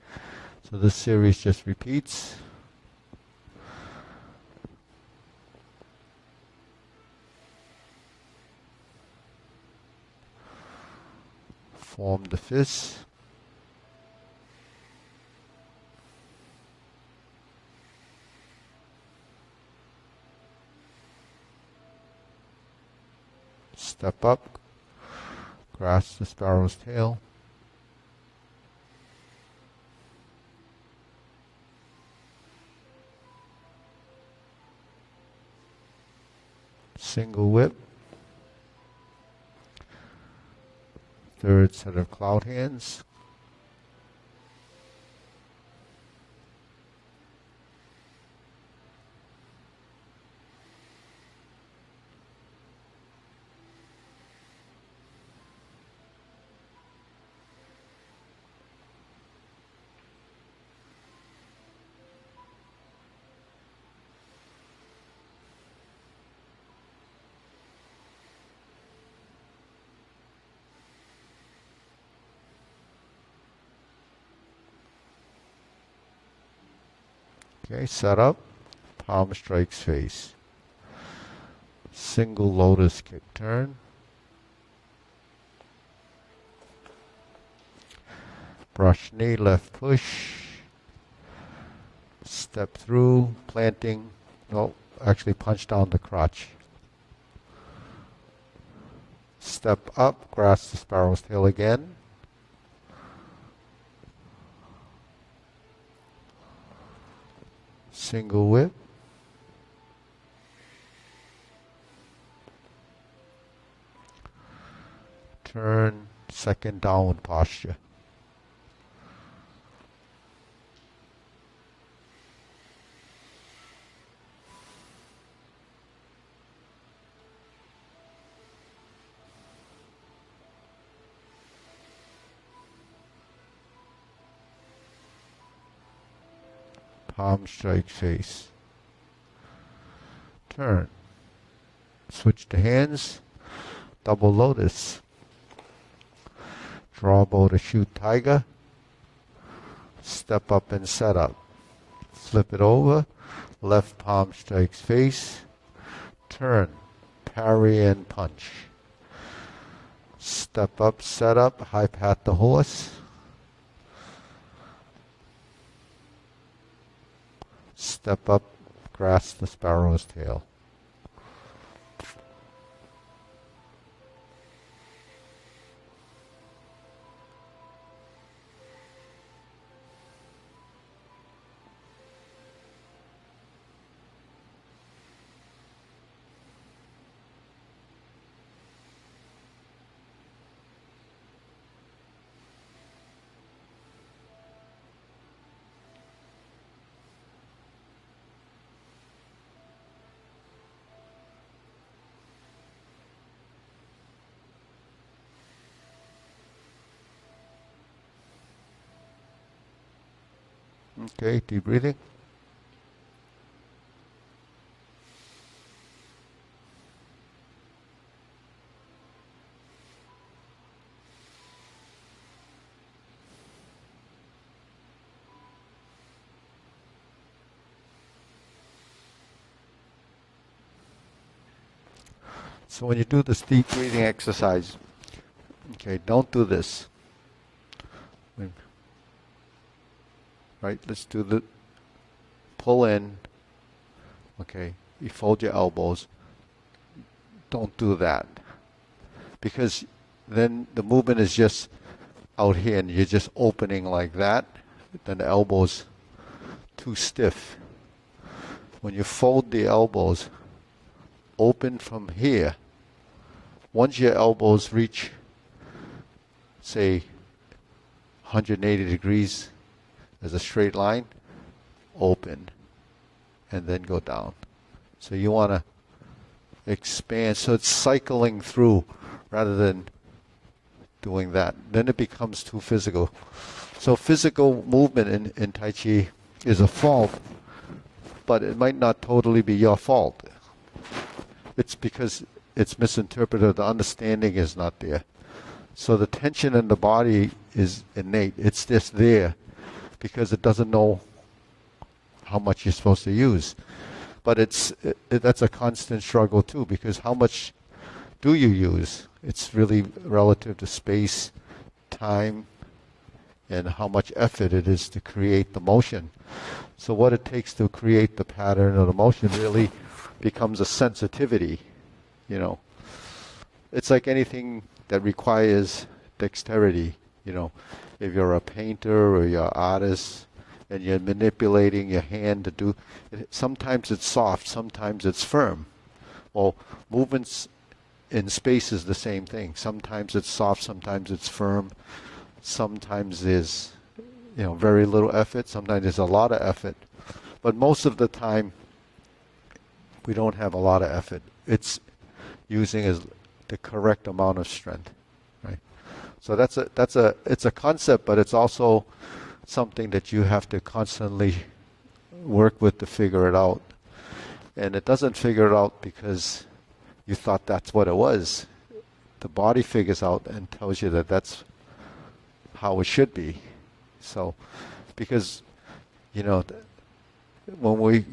So this series just repeats. Form the fist. Step up, grasp the sparrow's tail. Single whip. Third set of cloud hands. Okay, set up, palm strikes face. Single lotus kick turn. Brush knee, left push. Step through, planting. No, actually punch down the crotch. Step up, grasp the sparrow's tail again. Single whip. Turn, second downward posture. palm strikes face. Turn. Switch the hands. Double lotus. Draw bow to shoot tiger. Step up and set up. Flip it over. Left palm strikes face. Turn. Parry and punch. Step up, set up, high pat the horse. Step up, grasp the sparrow's tail. Okay, deep breathing. So when you do this deep breathing exercise, okay, don't do this. Right, let's do the pull in. Okay, you fold your elbows. Don't do that. Because then the movement is just out here and you're just opening like that. Then the elbows too stiff. When you fold the elbows, open from here. Once your elbows reach, say, 180 degrees as a straight line, open, and then go down. So you want to expand, so it's cycling through rather than doing that. Then it becomes too physical. So physical movement in Tai Chi is a fault, but it might not totally be your fault. It's because it's misinterpreted, the understanding is not there. So the tension in the body is innate, it's just there because it doesn't know how much you're supposed to use. But that's a constant struggle too, because how much do you use? It's really relative to space, time, and how much effort it is to create the motion. So what it takes to create the pattern of the motion really becomes a sensitivity, you know. It's like anything that requires dexterity, you know. If you're a painter or you're an artist and you're manipulating your hand to do it, sometimes it's soft, sometimes it's firm. Well, movements in space is the same thing. Sometimes it's soft, sometimes it's firm. Sometimes there's, you know, very little effort, sometimes there's a lot of effort. But most of the time we don't have a lot of effort. It's using the correct amount of strength, right? So it's a concept, but it's also something that you have to constantly work with to figure it out. And it doesn't figure it out because you thought that's what it was. The body figures out and tells you that that's how it should be. So, because, you know, when we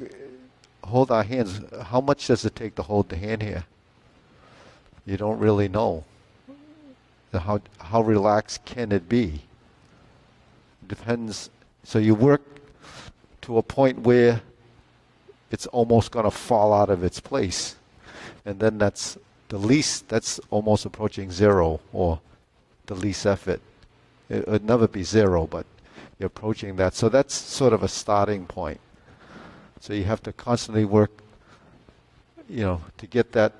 hold our hands, how much does it take to hold the hand here? You don't really know. How relaxed can it be? Depends. So you work to a point where it's almost going to fall out of its place. And then that's almost approaching zero, or the least effort. It would never be zero, but you're approaching that. So that's sort of a starting point. So you have to constantly work, you know, to get that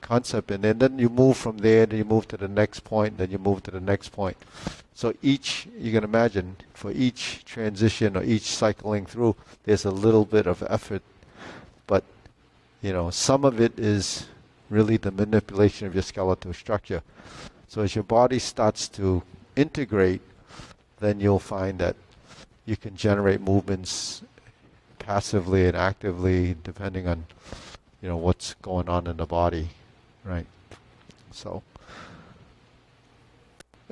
concept in. And then you move from there, then you move to the next point, then you move to the next point. So you can imagine, for each transition or each cycling through, there's a little bit of effort. But, you know, some of it is really the manipulation of your skeletal structure. So as your body starts to integrate, then you'll find that you can generate movements passively and actively, depending on, what's going on in the body, right? So,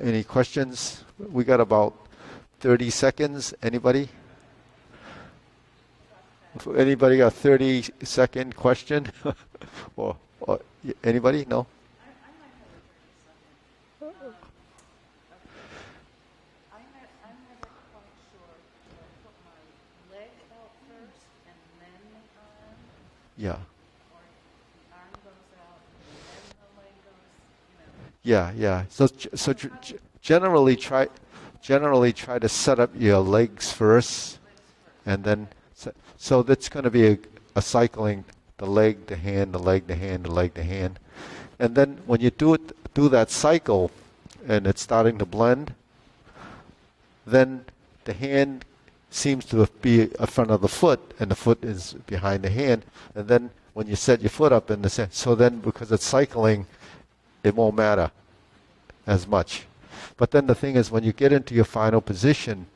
any questions? We got about 30 seconds. Anybody? Anybody got a 30-second question? or anybody? No? Yeah. Yeah. So generally try to set up your legs first, and then so that's going to be a cycling, the leg, the hand, the leg, the hand, the leg, the hand, and then when you do that cycle, and it's starting to blend, then the hand seems to be in front of the foot, and the foot is behind the hand, and then when you set your foot up in the center, so then because it's cycling, it won't matter as much. But then the thing is, when you get into your final position,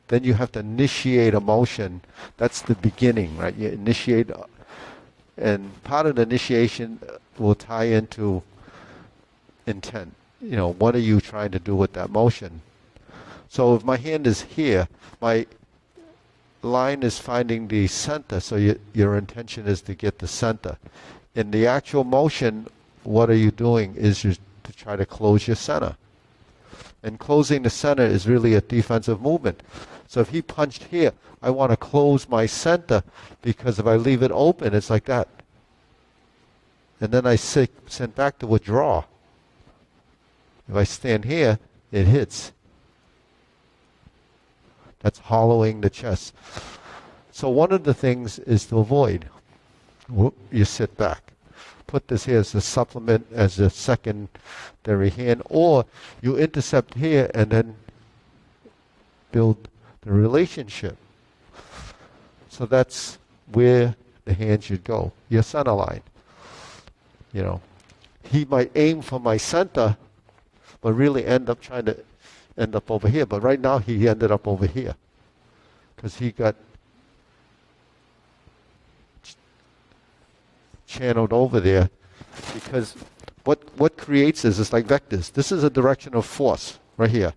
then you have to initiate a motion. That's the beginning, right? You initiate, and part of the initiation will tie into intent. What are you trying to do with that motion? So if my hand is here, my line is finding the center, so your intention is to get the center. In the actual motion, what are you doing is to try to close your center. And closing the center is really a defensive movement. So if he punched here, I want to close my center, because if I leave it open, it's like that. And then I send back to withdraw. If I stand here, it hits. That's hollowing the chest. So one of the things is to avoid. You sit back. Put this here as a supplement, as a secondary hand, or you intercept here and then build the relationship. So that's where the hand should go, your center line. He might aim for my center, but really end up over here. But right now he ended up over here, because he got channeled over there, because what creates is like vectors. This is a direction of force right here.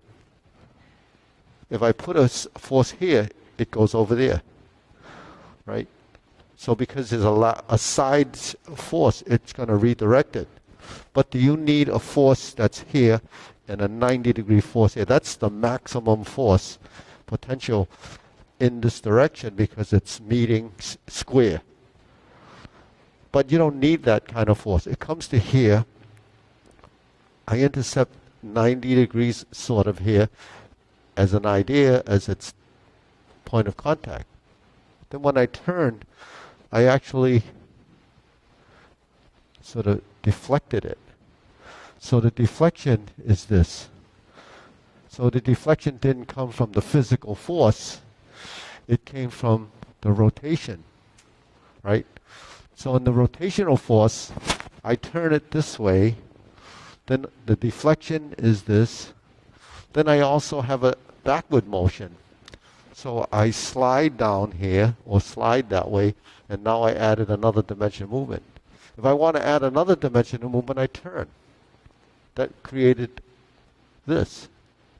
If I put a force here, it goes over there, right? So because there's a side force, it's going to redirect it. But do you need a force that's here and a 90-degree force here? That's the maximum force potential in this direction, because it's meeting square. But you don't need that kind of force. It comes to here. I intercept 90 degrees sort of here as an idea, as its point of contact. Then when I turn, I actually sort of deflected it. So the deflection is this. So the deflection didn't come from the physical force. It came from the rotation, right? So in the rotational force, I turn it this way, then the deflection is this, then I also have a backward motion. So I slide down here, or slide that way, and now I added another dimension of movement. If I want to add another dimension of movement, I turn. That created this,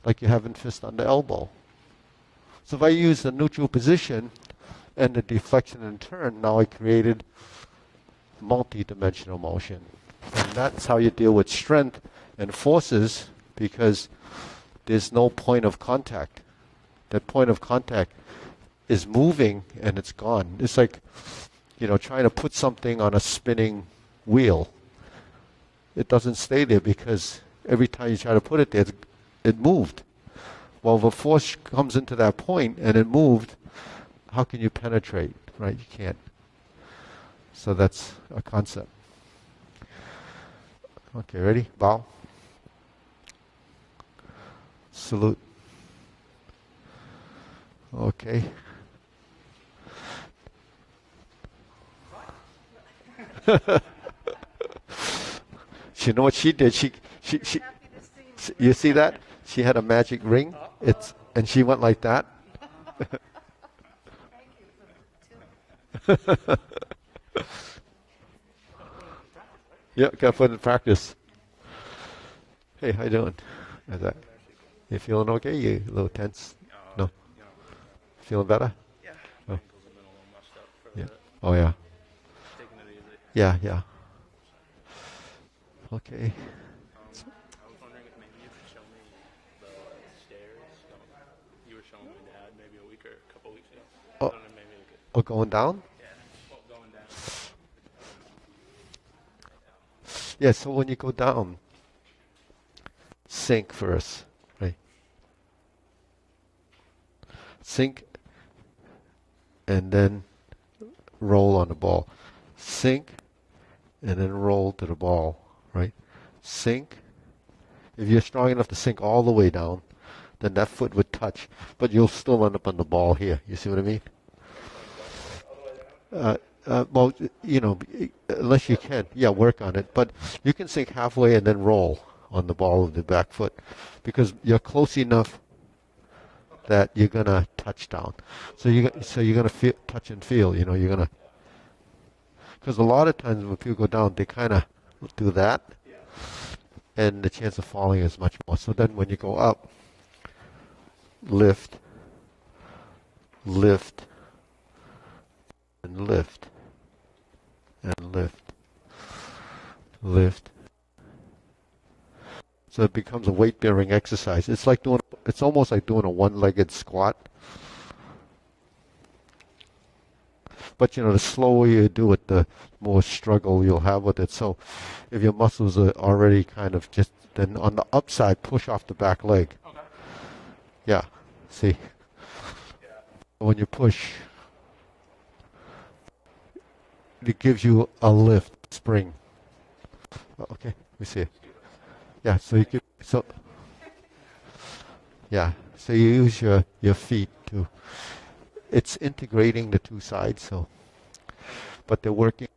like you have in fist on the elbow. So if I use the neutral position and the deflection and turn, now I created multi-dimensional motion. And that's how you deal with strength and forces, because there's no point of contact. That point of contact is moving and it's gone. It's like, trying to put something on a spinning wheel. It doesn't stay there, because every time you try to put it there, it moved. Well, if a force comes into that point and it moved, how can you penetrate, right? You can't. So that's a concept. Okay, ready? Bow. Salute. Okay. You know what she did? She you see that? She had a magic ring. And she went like that. Yeah, gotta put it in practice. Hey, how you doing? How's that? You feeling okay? You a little tense? No? Feeling better? Oh, yeah. Oh, yeah. Yeah, yeah. Okay. Oh, oh, going down? Yeah, so when you go down, sink first, right? Sink and then roll on the ball. Sink and then roll to the ball, right? Sink. If you're strong enough to sink all the way down, then that foot would touch, but you'll still end up on the ball here. You see what I mean? Uh, well, unless you can, yeah, work on it. But you can sink halfway and then roll on the ball of the back foot, because you're close enough that you're gonna touch down. So you're gonna feel, touch and feel. You're gonna, because a lot of times when people go down, they kind of do that, and the chance of falling is much more. So then when you go up, lift, lift, and lift, and lift, lift. So it becomes a weight-bearing exercise. It's almost like doing a one-legged squat. But the slower you do it, the more struggle you'll have with it. So if your muscles are already kind of just, then on the upside, push off the back leg. Yeah, see? When you push, it gives you a lift, spring. Okay, we see it. Yeah, so you use your feet to, it's integrating the two sides, so, but they're working